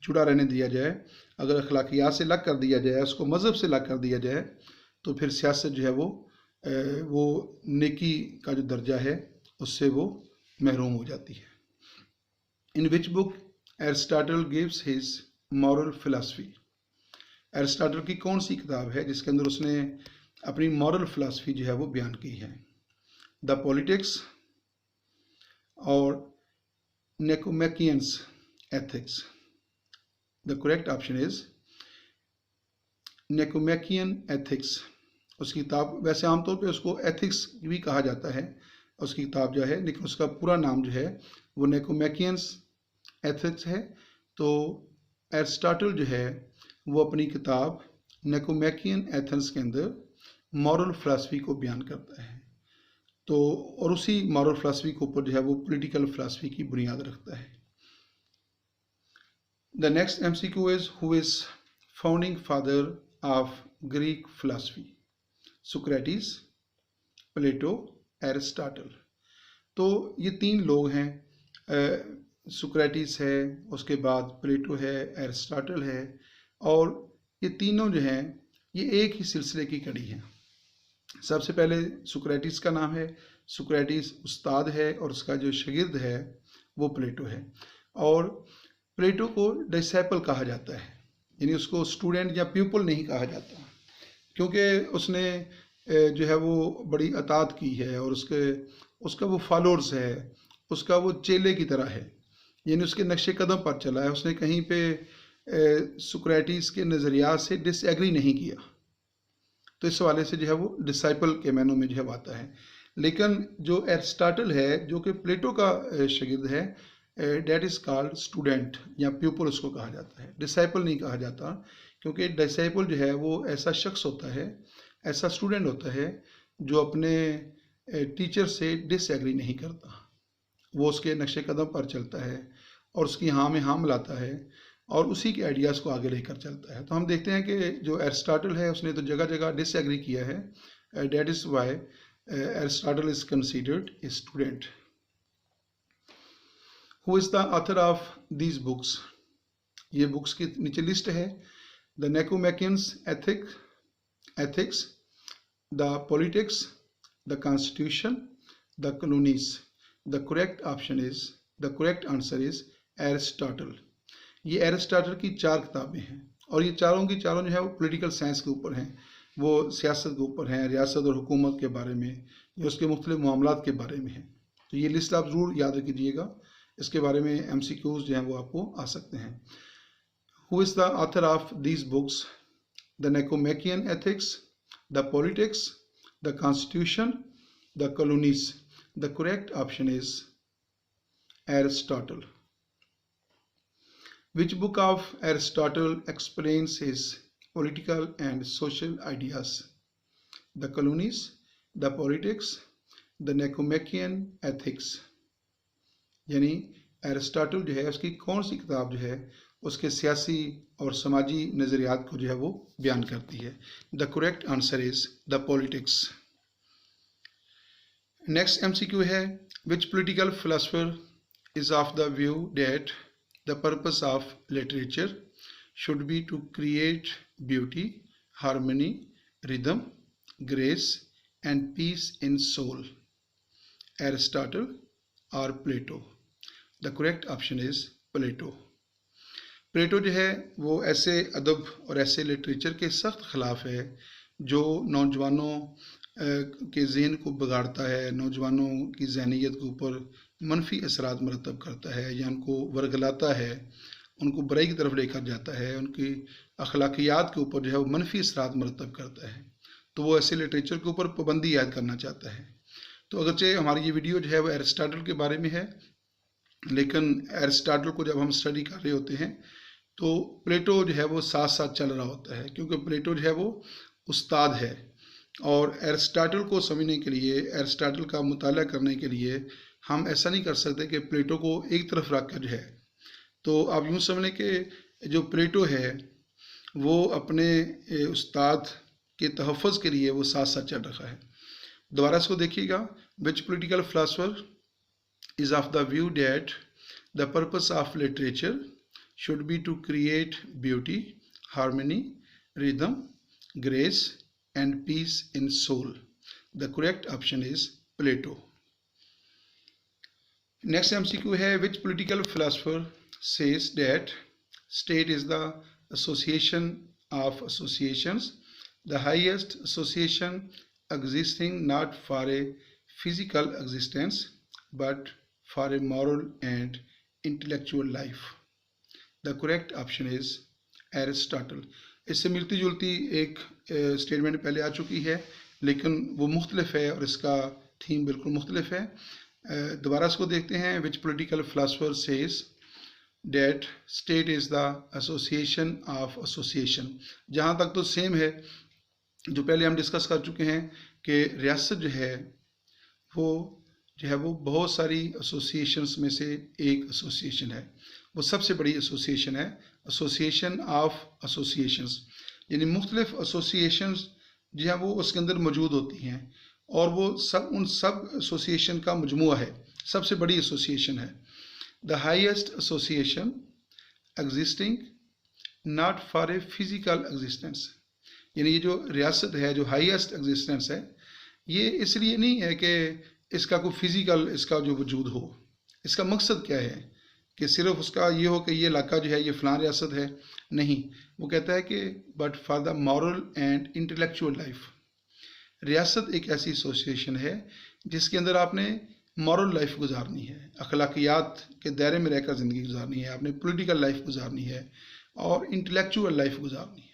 जुड़ा रहने दिया जाए। अगर अखलाकियात से अलग कर दिया जाए, उसको मज़हब से अलग कर दिया जाए, तो फिर सियासत जो है वो नेकी का जो दर्जा है उससे वो महरूम हो जाती है। In which book Aristotle gives his moral philosophy. Aristotle की कौन सी किताब है जिसके अंदर उसने अपनी मॉरल फिलॉसफी जो है वो बयान की है? द पॉलिटिक्स और Nicomacheans ethics. The correct option is Nicomachean ethics. उसकी किताब, वैसे आमतौर पे उसको एथिक्स भी कहा जाता है उसकी किताब जो है, लेकिन उसका पूरा नाम जो है वो निकोमैकियंस एथिक्स है। तो एरिस्टोटल जो है वो अपनी किताब निकोमैकियन एथिक्स के अंदर मॉरल फिलॉसफी को बयान करता है। तो और उसी मॉरल फिलॉसफी के ऊपर जो है वो पॉलिटिकल फिलॉसफी की बुनियाद रखता है। The next MCQ is who is founding father of Greek philosophy? Socrates, Plato, Aristotle. तो ये तीन लोग हैं, सुक्रेटिस है, उसके बाद प्लेटो है, एरिस्टोटल है, और ये तीनों जो हैं ये एक ही सिलसिले की कड़ी हैं। सबसे पहले सुक्रेटिस का नाम है। सुक्रेटिस उस्ताद है और उसका जो शागिर्द है वो प्लेटो है। और प्लेटो को डिसाइपल कहा जाता है, यानी उसको स्टूडेंट या प्यूपल नहीं कहा जाता, क्योंकि उसने जो है वो बड़ी अतात की है और उसका वो फॉलोअर्स है, उसका वो चेले की तरह है, यानी उसके नक्शे कदम पर चला है। उसने कहीं पे सुक्रेटिस के नज़रियात से डिसएग्री नहीं किया। तो इस हवाले से जो है वो डिसाइपल के मानों में जो है आता है। लेकिन जो एरिस्टोटल है, जो कि प्लेटो का शागिर्द है, डेट इज़ कॉल्ड स्टूडेंट या प्यूपल उसको कहा जाता है, डिसाइपल नहीं कहा जाता, क्योंकि डिसाइपल जो है वो ऐसा शख्स होता है, ऐसा स्टूडेंट होता है जो अपने टीचर से डिसएग्री नहीं करता, वो उसके नक्शे कदम पर चलता है और उसकी हाँ में हाँ मिलाता है और उसी के आइडियाज़ को आगे लेकर चलता है। तो हम देखते हैं कि जो एरिस्टोटल है उसने तो जगह जगह डिसएग्री किया है, that is why Aristotle is considered a student. Who is the author of these books? ये बुक्स की नीचे लिस्ट है। The Nicomacheans ethics, the politics, the constitution, the colonies. The correct answer is Aristotle. ये Aristotle की 4 किताबें हैं और ये चारों की चारों जो है वो पॉलिटिकल साइंस के ऊपर हैं, वो सियासत के ऊपर हैं, रियासत और हुकूमत के बारे में या उसके मुख्तलिफ मामलात के बारे में है। तो ये लिस्ट आप ज़रूर याद रखिएगा, इसके बारे में MCQs जो हैं वो आपको आ सकते हैं। Who is the author of these books? The Nicomachean ethics, the politics, the constitution, the colonies. The correct option is Aristotle. Which book of Aristotle explains his political and social ideas? The Colonies, the Politics, the Nicomachean Ethics। यानी Aristotle जो है उसकी कौन सी किताब जो है उसके सियासी और समाजी नज़रियात को जो है वो बयान करती है? The correct answer is the politics. Next MCQ है, which political philosopher is of the view that the purpose of literature should be to create beauty, harmony, rhythm, grace and peace in soul? Aristotle or Plato? The correct option is Plato। प्लेटो जो है वो ऐसे अदब और ऐसे literature के सख्त खिलाफ है जो नौजवानों के जहन को बिगाड़ता है, नौजवानों की जहनीत के ऊपर मनफी असरात मरतब करता है या उनको वर्गलाता है, उनको बुराई की तरफ लेकर जाता है, उनकी अखलाकियात के ऊपर जो है वो मनफी असरात मरतब करता है। तो वो ऐसे लिटरेचर के ऊपर पाबंदी याद करना चाहता है। तो अगरचे हमारी ये वीडियो जो है वो एरिस्टोटल के बारे में है, लेकिन एरिस्टोटल को जब हम स्टडी कर रहे होते हैं तो प्लेटो जो है वो साथ साथ चल रहा होता है, क्योंकि प्लेटो जो है वो उस्ताद है और एरिस्टोटल को समझने के लिए, एरिस्टोटल का मुताला करने के लिए हम ऐसा नहीं कर सकते कि प्लेटो को एक तरफ रख कर जो है, तो आप यूँ समझ लें कि जो प्लेटो है वो अपने उस्ताद के तहफ़्फ़ुज़ के लिए वो साथ साथ चल रहा है। दोबारा इसको देखिएगा, which political philosopher is of the view that the purpose of literature should be to create beauty, harmony, rhythm, grace and peace in soul? The correct option is Plato। Next MCQ है, which political philosopher says that state is the association of associations, the highest association existing not for a physical existence but for a moral and intellectual life? The correct option is Aristotle. इससे मिलती जुलती एक statement पहले आ चुकी है, लेकिन वो मुख्तलिफ है और इसका थीम बिल्कुल मुख्तलिफ है। दोबारा इसको देखते हैं, which political philosopher says that state is the association of association. जहाँ तक तो सेम है, जो पहले हम डिस्कस कर चुके हैं कि रियासत जो है वो बहुत सारी एसोसिएशंस में से एक एसोसिएशन है, वो सबसे बड़ी एसोसिएशन है, एसोसिएशन ऑफ एसोसिएशंस। यानी मुख्तलिफ एसोसिएशंस जो हैं वो उसके अंदर मौजूद होती हैं और वो सब उन सब एसोसिएशन का मजमुआ है, सबसे बड़ी एसोसिएशन है। The highest association existing not for a physical existence. यानी ये जो रियासत है, जो हाईएस्ट एग्जिस्टेंस है, ये इसलिए नहीं है कि इसका कोई फिजिकल इसका जो वजूद हो। इसका मकसद क्या है कि सिर्फ उसका ये हो कि ये इलाका जो है ये फ़लाँ रियासत है, नहीं। वो कहता है कि but for the moral and intellectual life. रियासत एक ऐसी एसोसिएशन है जिसके अंदर आपने मॉरल लाइफ गुजारनी है, अखलाकियात के दायरे में रहकर ज़िंदगी गुजारनी है, आपने पॉलिटिकल लाइफ गुजारनी है और इंटेलेक्चुअल लाइफ गुजारनी है।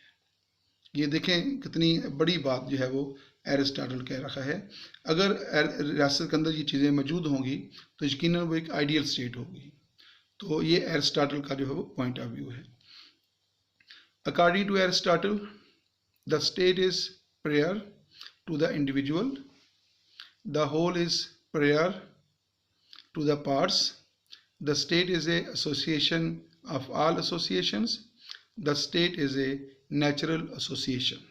ये देखें कितनी बड़ी बात जो है वो एरिस्टोटल कह रखा है। अगर रियासत के अंदर ये चीज़ें मौजूद होंगी तो यकीनन वो एक आइडियल स्टेट होगी। तो ये एरिस्टोटल का जो है वो पॉइंट ऑफ व्यू है। According to Aristotle, the state is prior to the individual, the whole is prior to the parts, the state is a association of all associations, the state is a natural association.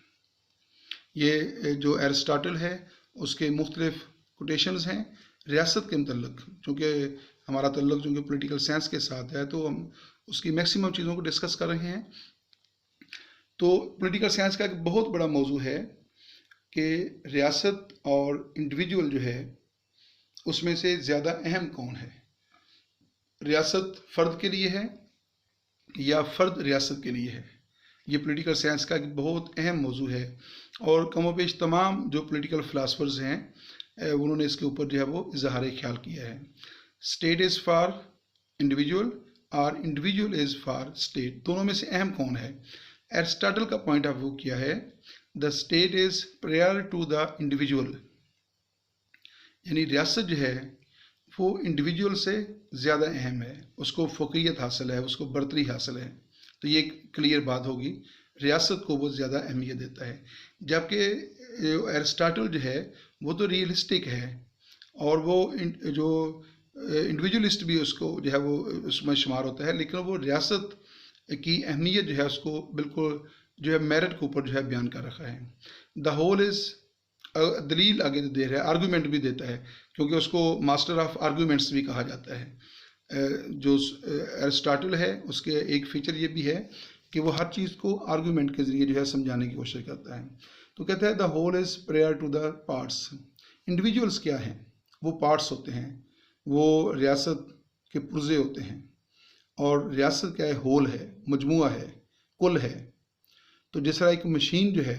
ये जो Aristotle है उसके मुख्तलिफ quotations हैं रियासत के मतलब, चूँकि हमारा तल्लुक़ चूँकि पॉलिटिकल साइंस के साथ है तो हम उसकी मैक्सिमम चीज़ों को डिस्कस कर रहे हैं। तो पॉलिटिकल साइंस का एक बहुत बड़ा मौजू है कि रियासत और इंडिविजुअल जो है उसमें से ज़्यादा अहम कौन है, रियासत फ़र्द के लिए है या फ़र्द रियासत के लिए है। ये पॉलिटिकल साइंस का एक बहुत अहम मौजू है और कमोपेश तमाम जो पॉलिटिकल फ़िलासफ़र्स हैं उन्होंने इसके ऊपर जो है वो इजहार ख्याल किया है। स्टेट इज़ फॉर इंडिविजुअल और इंडिविजुअल इज़ फॉर स्टेट, दोनों में से अहम कौन है। एरिस्टोटल का पॉइंट ऑफ व्यू क्या है, the state is prior to the individual, यानी रियासत जो है वो इंडिविजुअल से ज़्यादा अहम है, उसको फ़ोक़ियत हासिल है, उसको बरतरी हासिल है। तो ये क्लियर बात होगी, रियासत को वो ज़्यादा अहमियत देता है। जबकि एरिस्टोटल जो है वो तो रियलिस्टिक है और वो जो इंडिविजुअलिस्ट भी उसको जो है वो उसमें शुमार होता है, लेकिन वो रियासत की अहमियत जो है उसको बिल्कुल जो है मेरिट के ऊपर जो है बयान कर रखा है। द होल इज़ दलील आगे दे रहा है, आर्गूमेंट भी देता है, क्योंकि उसको मास्टर ऑफ आर्गूमेंट्स भी कहा जाता है। जो एरिस्टोटल है उसके एक फीचर ये भी है कि वो हर चीज़ को आर्गूमेंट के ज़रिए जो है समझाने की कोशिश करता है। तो कहता है the whole is prior to the parts. Individuals क्या हैं, वो पार्ट्स होते हैं, वो रियासत के पुर्जे होते हैं, और रियासत क्या है, होल है, मजमुआ है, कुल है। तो जिस तरह एक मशीन जो है,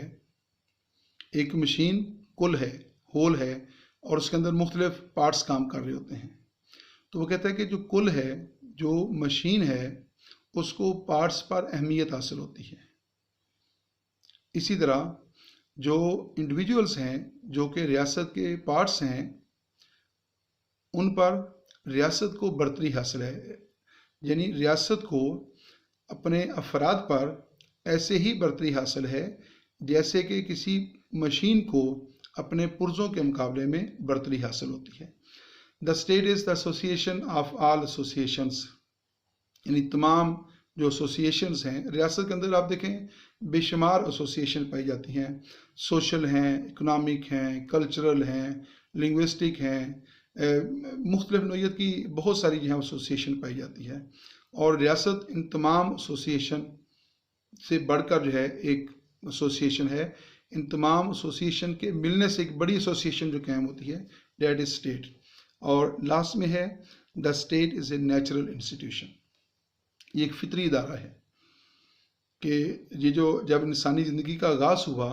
एक मशीन कुल है, होल है, और उसके अंदर मुख्तलिफ पार्ट्स काम कर रहे होते हैं। तो वो कहता है कि जो कुल है, जो मशीन है, उसको पार्ट्स पर अहमियत हासिल होती है। इसी तरह जो इंडिविजुअल्स हैं जो कि रियासत के पार्ट्स हैं, उन पर रियासत को बरतरी हासिल है, यानी रियासत को अपने अफराद पर ऐसे ही बरतरी हासिल है जैसे कि किसी मशीन को अपने पुर्जों के मुकाबले में बरतरी हासिल होती है। The state is the association of all associations, यानी तमाम जो एसोसिएशंस हैं रियासत के अंदर, आप देखें बेशुमार एसोसिएशन पाई जाती हैं, सोशल हैं, इकोनॉमिक हैं, कल्चरल हैं, लिंग्विस्टिक हैं, मुख्तलिफ नौइयत की बहुत सारी जो है एसोसिएशन पाई जाती है। और रियासत इन तमाम एसोसिएशन से बढ़कर जो है एक एसोसिएशन है। इन तमाम एसोसिएशन के मिलने से एक बड़ी एसोसिएशन जो कायम होती है, दैट इज स्टेट। और लास्ट में है the state is a natural institution. ये एक फितरी इदारा है कि ये जो जब इंसानी ज़िंदगी का आगाज़ हुआ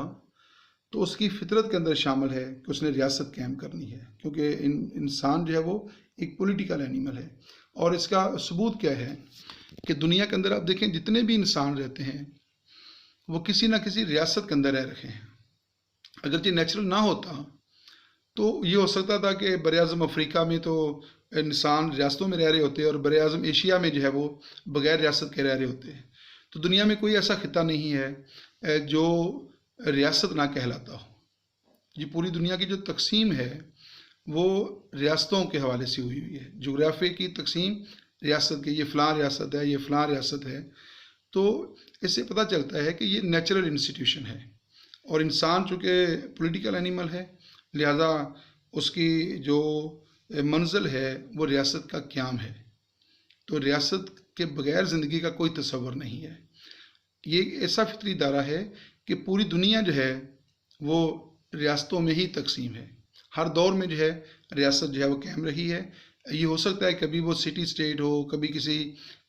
तो उसकी फितरत के अंदर शामिल है कि उसने रियासत कायम करनी है, क्योंकि इंसान जो है वो एक पॉलिटिकल एनिमल है। और इसका सबूत क्या है कि दुनिया के अंदर आप देखें जितने भी इंसान रहते हैं वो किसी ना किसी रियासत के अंदर रह रखे हैं। अगर ये नेचुरल ना होता तो ये हो सकता था कि बर-ए-आज़म अफ्रीका में तो इंसान रियासतों में रह रहे होते और बर-ए-आज़म एशिया में जो है वो बग़ैर रियासत के रह रहे होते हैं। तो दुनिया में कोई ऐसा खिता नहीं है जो रियासत ना कहलाता हो। ये पूरी दुनिया की जो तकसीम है वो रियासतों के हवाले से हुई हुई है। जोग्राफी की तकसीम रियासत की, ये फ़लाँ रियासत है, ये फ़लाँ रियासत है। तो इससे पता चलता है कि ये नेचुरल इंस्टीट्यूशन है। और इंसान चूँकि पॉलिटिकल एनिमल है, लिहाजा उसकी जो मंजिल है वो रियासत का क़याम है। तो रियासत के बग़ैर ज़िंदगी का कोई तसव्वुर नहीं है। ये ऐसा फितरी इदारा है कि पूरी दुनिया जो है वो रियासतों में ही तकसीम है। हर दौर में जो है रियासत जो है वो कायम रही है। ये हो सकता है कभी वो सिटी स्टेट हो, कभी किसी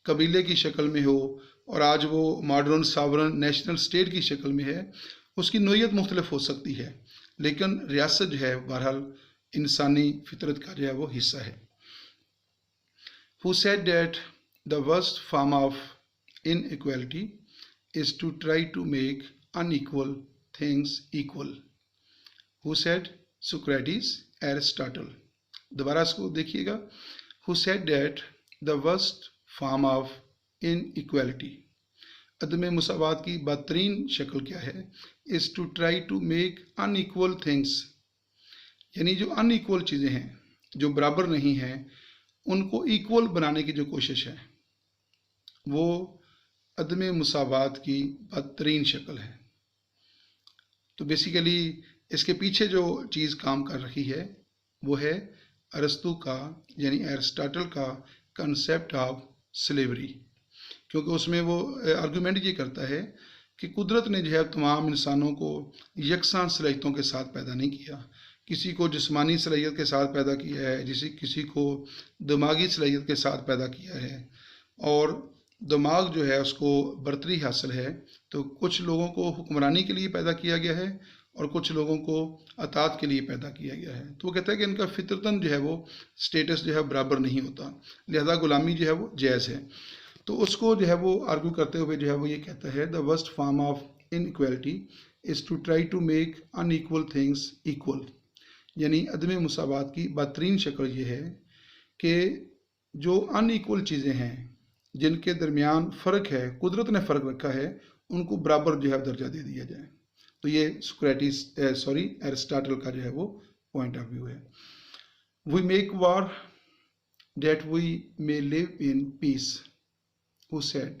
कबीले की शक्ल में हो, और आज वो मॉडर्न सॉवरन नेशनल स्टेट की शक्ल में है। उसकी नोयत मुख्तलिफ हो सकती है, लेकिन रियासत जो है बहरहाल इंसानी फितरत का जो है वो हिस्सा है। Who said that the worst form of inequality is to try to make unequal things equal? Who said? Socrates, Aristotle. दोबारा इसको देखिएगा, who said that the worst form of inequality, अदम मुसावात की बदतरीन शक्ल क्या है? Is to try to make unequal things, यानी जो अनइक्वल चीज़ें हैं, जो बराबर नहीं हैं, उनको इक्वल बनाने की जो कोशिश है, वो अदम मुसावात की बदतरीन शक्ल है। तो बेसिकली इसके पीछे जो चीज़ काम कर रही है वो है अरस्तु का, यानी एरिस्टोटल का कंसेप्ट ऑफ स्लेवरी, क्योंकि उसमें वो आर्गूमेंट ये करता है कि कुदरत ने जो है तमाम इंसानों को यकसान सलाहियतों के साथ पैदा नहीं किया। किसी को जिस्मानी सलाहियत के साथ पैदा किया है, किसी को दिमागी सलाहियत के साथ पैदा किया है, और दिमाग जो है उसको बरतरी हासिल है। तो कुछ लोगों को हुक्मरानी के लिए पैदा किया गया है और कुछ लोगों को अतात के लिए पैदा किया गया है। तो वो कहता है कि इनका फितरतन जो है वो स्टेटस जो है बराबर नहीं होता, लिहाजा गुलामी जो है वो जायज़ है। तो उसको जो है वो आर्ग्यू करते हुए जो है वो ये कहता है, the worst form of inequality is to try to make unequal things equal, यानी अदम मुसावात की बदतरीन शक्ल ये है कि जो अनइक्वल चीज़ें हैं, जिनके दरमियान फ़र्क है, कुदरत ने फ़र्क रखा है, उनको बराबर जो है दर्जा दे दिया जाए। तो ये एरिस्टोटल का जो है वो पॉइंट ऑफ व्यू है। We make war that we may live in peace, who said?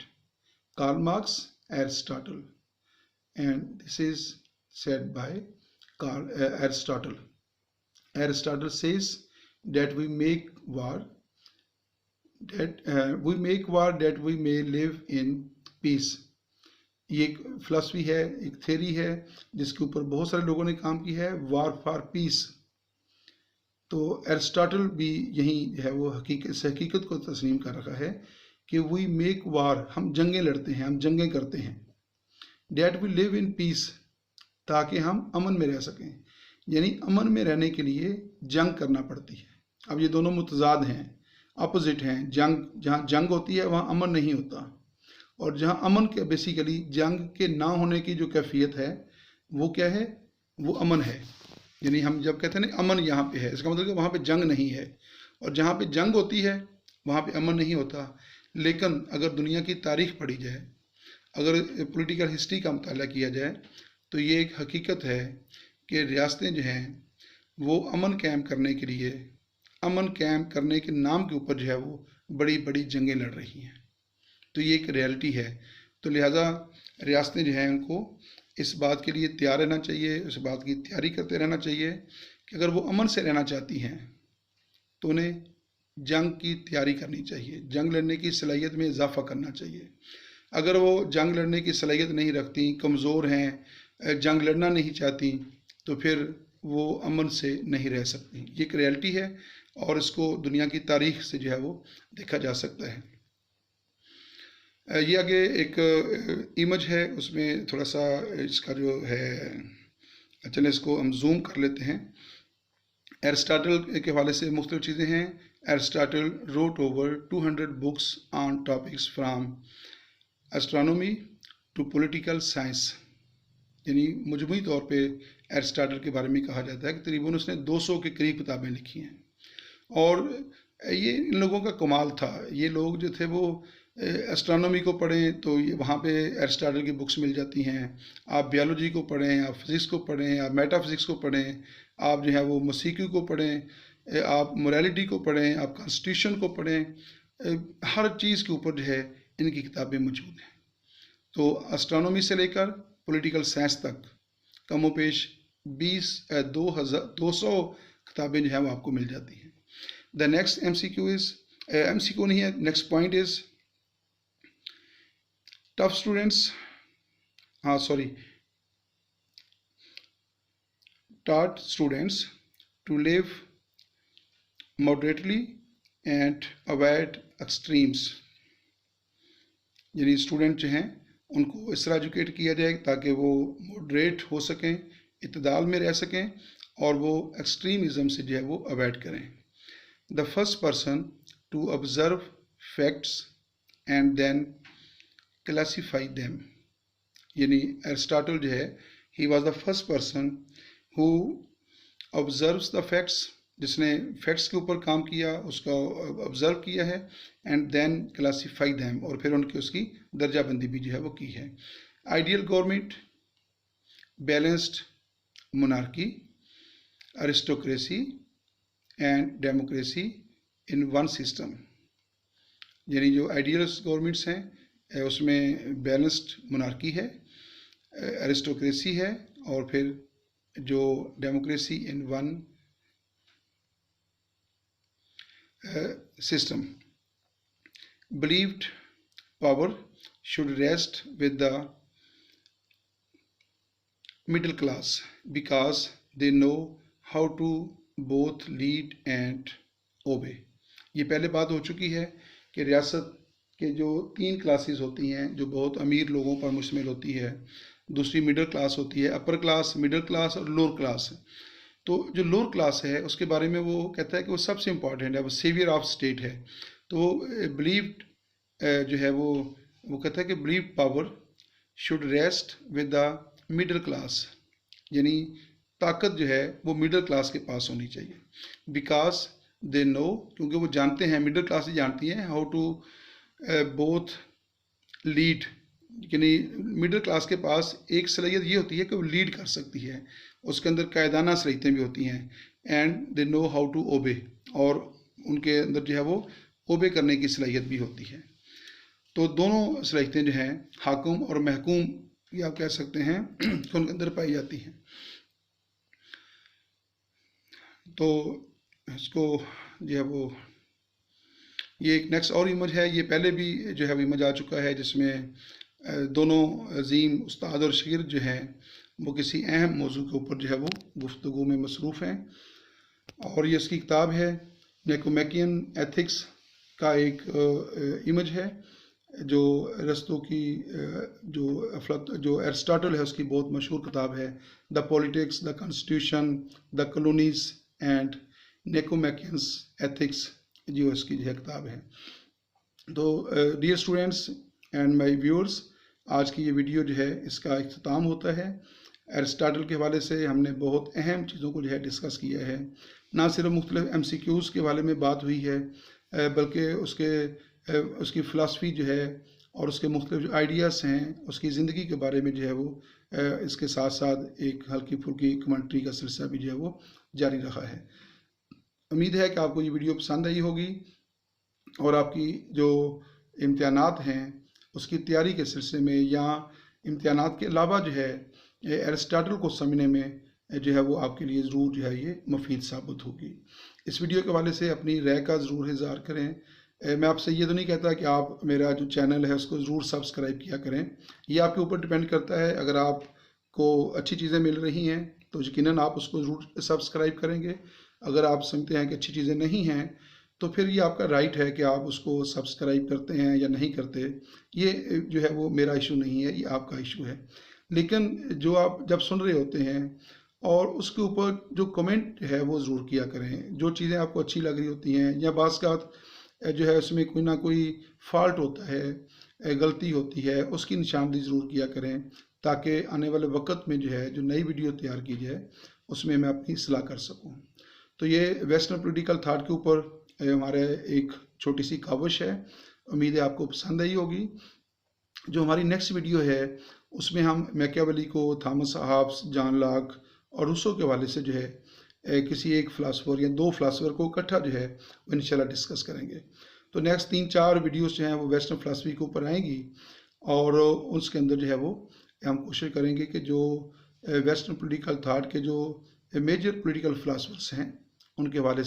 Karl Marx, Aristotle, and this is said by Aristotle. Aristotle says that we make war that we may live in peace. ये एक philosophy है, एक theory है जिसके ऊपर बहुत सारे लोगों ने काम किया है, वार फॉर पीस। तो एरिस्टोटल भी यही है वो हकीकत को तस्लीम कर रखा है कि वी मेक वार, हम जंगें लड़ते हैं, हम जंगें करते हैं, that we live in peace, ताकि हम अमन में रह सकें, यानी अमन में रहने के लिए जंग करना पड़ती है। अब ये दोनों मुतजाद हैं, अपोजिट हैं। जहाँ जंग होती है वहाँ अमन नहीं होता, और जहाँ अमन के बेसिकली जंग के ना होने की जो कैफियत है वो क्या है? वो अमन है। यानी हम जब कहते हैं ना अमन यहाँ पे है, इसका मतलब कि वहाँ पे जंग नहीं है, और जहाँ पे जंग होती है वहाँ पे अमन नहीं होता। लेकिन अगर दुनिया की तारीख पढ़ी जाए, अगर पॉलिटिकल हिस्ट्री का मुताला किया जाए, तो ये एक हकीकत है कि रियासतें जो हैं वो अमन कायम करने के लिए, अमन कायम करने के नाम के ऊपर जो है वो बड़ी बड़ी जंगें लड़ रही हैं। तो ये एक रियलिटी है। तो लिहाजा रियासतें जो हैं उनको इस बात के लिए तैयार रहना चाहिए, इस बात की तैयारी करते रहना चाहिए कि अगर वो अमन से रहना चाहती हैं तो उन्हें जंग की तैयारी करनी चाहिए, जंग लड़ने की सलाहियत में इजाफा करना चाहिए। अगर वो जंग लड़ने की सलाहियत नहीं रखती, कमज़ोर हैं, जंग लड़ना नहीं चाहती, तो फिर वो अमन से नहीं रह सकती। ये एक रियलिटी है और इसको दुनिया की तारीख से जो है वो देखा जा सकता है। ये आगे एक इमेज है, उसमें थोड़ा सा इसका जो है, चलिए इसको हम जूम कर लेते हैं। एरिस्टोटल के हवाले से मुख्तलिफ चीज़ें हैं। Aristotle wrote over 200 books on topics from astronomy to political science, यानी मजमूई तौर पे एरिस्टोटल के बारे में कहा जाता है कि तकरीबन उसने 200 के करीब किताबें लिखी हैं। और ये इन लोगों का कमाल था, ये लोग जो थे वो एस्ट्रोनॉमी को पढ़ें तो ये वहाँ पे एरिस्टोटल की बुक्स मिल जाती हैं। आप बायोलॉजी को पढ़ें, आप फिज़िक्स को पढ़ें, आप मेटाफिज़िक्स को पढ़ें, आप जो है वो मौसीकी को पढ़ें, आप मोरालिटी को पढ़ें, आप कॉन्स्टिट्यूशन को पढ़ें, हर चीज़ के ऊपर जो है इनकी किताबें मौजूद हैं। तो एस्ट्रोनॉमी से लेकर पॉलिटिकल साइंस तक कमोपेश 200 किताबें जो है वो आपको मिल जाती हैं। The next MCQ is, MCQ नहीं है, next point is tough students, taught students to live moderately and avoid extremes, यानी स्टूडेंट जो हैं उनको इस तरह एजुकेट किया जाए ताकि वो मॉडरेट हो सकें, इत्तेदाल में रह सकें और वो एक्सट्रीमिज़म से जो है वो अवॉइड करें। The first person to observe facts and then classify them, यानी एरिस्टोटल जो है he was the first person who observes the facts, जिसने फैक्ट्स के ऊपर काम किया, उसका ऑब्जर्व किया है, एंड देन क्लासीफाई दैम, और फिर उनकी उसकी दर्जाबंदी भी जो है वो की है। Ideal government, balanced monarchy, aristocracy and democracy in one system. यानी जो आइडियल गवर्नमेंट्स हैं उसमें बैलेंस्ड मोनार्की है, अरिस्टोक्रेसी है, और फिर जो democracy in one system. Believed power should rest with the middle class because they know how to both lead and obey. ये पहले बात हो चुकी है कि रियासत के जो 3 क्लासेस होती हैं जो बहुत अमीर लोगों पर मुश्तमिल होती है, दूसरी मिडिल क्लास होती है, अपर क्लास, मिडिल क्लास और लोअर क्लास। तो जो लोअर क्लास है उसके बारे में वो कहता है कि वो सबसे इम्पॉर्टेंट है, वो सेवियर ऑफ स्टेट है। तो बिलीव्ड जो है वो कहता है कि believed power should rest with the middle class, यानी ताकत जो है वो मिडिल क्लास के पास होनी चाहिए। बिकॉज दे नो, क्योंकि वो जानते हैं, मिडिल क्लास ही जानती हैं, हाउ टू बोथ लीड, यानी मिडिल क्लास के पास एक सलाहियत ये होती है कि वो लीड कर सकती है, उसके अंदर कायदाना सलाहियतें भी होती हैं, and they know how to obey, और उनके अंदर जो है वो ओबे करने की सलाहियत भी होती है। तो दोनों सलाहियतें जो हैं हाकुम और महकूम ये आप कह सकते हैं तो उनके अंदर पाई जाती हैं। तो इसको जो है वो ये एक नेक्स्ट और इमेज है, ये पहले भी जो है इमेज आ चुका है, जिसमें दोनों अजीम उस्ताद और शागिर्द जो हैं वो किसी अहम मौजू के ऊपर जो है वो गुफ्तगू में मसरूफ़ हैं। और ये उसकी किताब है निकोमैकियन एथिक्स का एक इमेज है, जो अरस्तु की जो एरिस्टोटल है उसकी बहुत मशहूर किताब है, the politics, the constitution, the colonies and Nicomacheans ethics, जो इसकी जो है किताब है। तो dear students and my viewers, आज की ये वीडियो जो है इसका इख्तिताम होता है। एरिस्टोटल के हवाले से हमने बहुत अहम चीज़ों को जो है डिस्कस किया है, ना सिर्फ मुख्तलिफ MCQs के बारे में बात हुई है, बल्कि उसकी फ़िलासफ़ी जो है और उसके मुख्तलिफ जो आइडियाज़ हैं, उसकी ज़िंदगी के बारे में जो है वो इसके साथ साथ एक हल्की फुल्की कमेंट्री का सिलसिला भी जो है वो जारी रहा है। उम्मीद है कि आपको ये वीडियो पसंद आई होगी और आपकी जो इम्तिहानात हैं उसकी तैयारी के सिलसिले में या इम्तिहानात के अलावा जो है एरिस्टोटल को समझने में जो है वो आपके लिए ज़रूर जो है ये मुफीद साबित होगी। इस वीडियो के हवाले से अपनी राय का ज़रूर इज़हार करें। मैं आपसे ये तो नहीं कहता कि आप मेरा जो चैनल है उसको ज़रूर सब्सक्राइब किया करें, ये आपके ऊपर डिपेंड करता है। अगर आपको अच्छी चीज़ें मिल रही हैं तो यकीनन आप उसको ज़रूर सब्सक्राइब करेंगे। अगर आप समझते हैं कि अच्छी चीज़ें नहीं हैं तो फिर ये आपका राइट है कि आप उसको सब्सक्राइब करते हैं या नहीं करते, ये जो है वो मेरा इशू नहीं है, ये आपका इशू है। लेकिन जो आप जब सुन रहे होते हैं और उसके ऊपर जो कमेंट है वो ज़रूर किया करें, जो चीज़ें आपको अच्छी लग रही होती हैं या बाज़ जो है उसमें कोई ना कोई फॉल्ट होता है, गलती होती है, उसकी निशानदेही ज़रूर किया करें, ताकि आने वाले वक्त में जो है जो नई वीडियो तैयार की जाए उसमें मैं अपनी सलाह कर सकूँ। तो ये वेस्टर्न पॉलिटिकल थाट के ऊपर हमारे एक छोटी सी काविश है, उम्मीद है आपको पसंद आई होगी। जो हमारी नेक्स्ट वीडियो है उसमें हम मैकियावेली को, थॉमस हॉब्स, जॉन लॉक और रूसो के हवाले से जो है किसी एक फ़िलासफ़र या 2 फ़िलासफ़र को इकट्ठा जो है वो इंशाल्लाह डिस्कस करेंगे। तो नेक्स्ट 3-4 वीडियोस जो हैं वो वेस्टर्न फ़िलासफ़ी के ऊपर आएंगी और उसके अंदर जो है वो हम कोशिश करेंगे कि जो वेस्टर्न पॉलिटिकल थाट के जो मेजर पॉलिटिकल फ़िलासफ़र्स हैं उनके हवाले से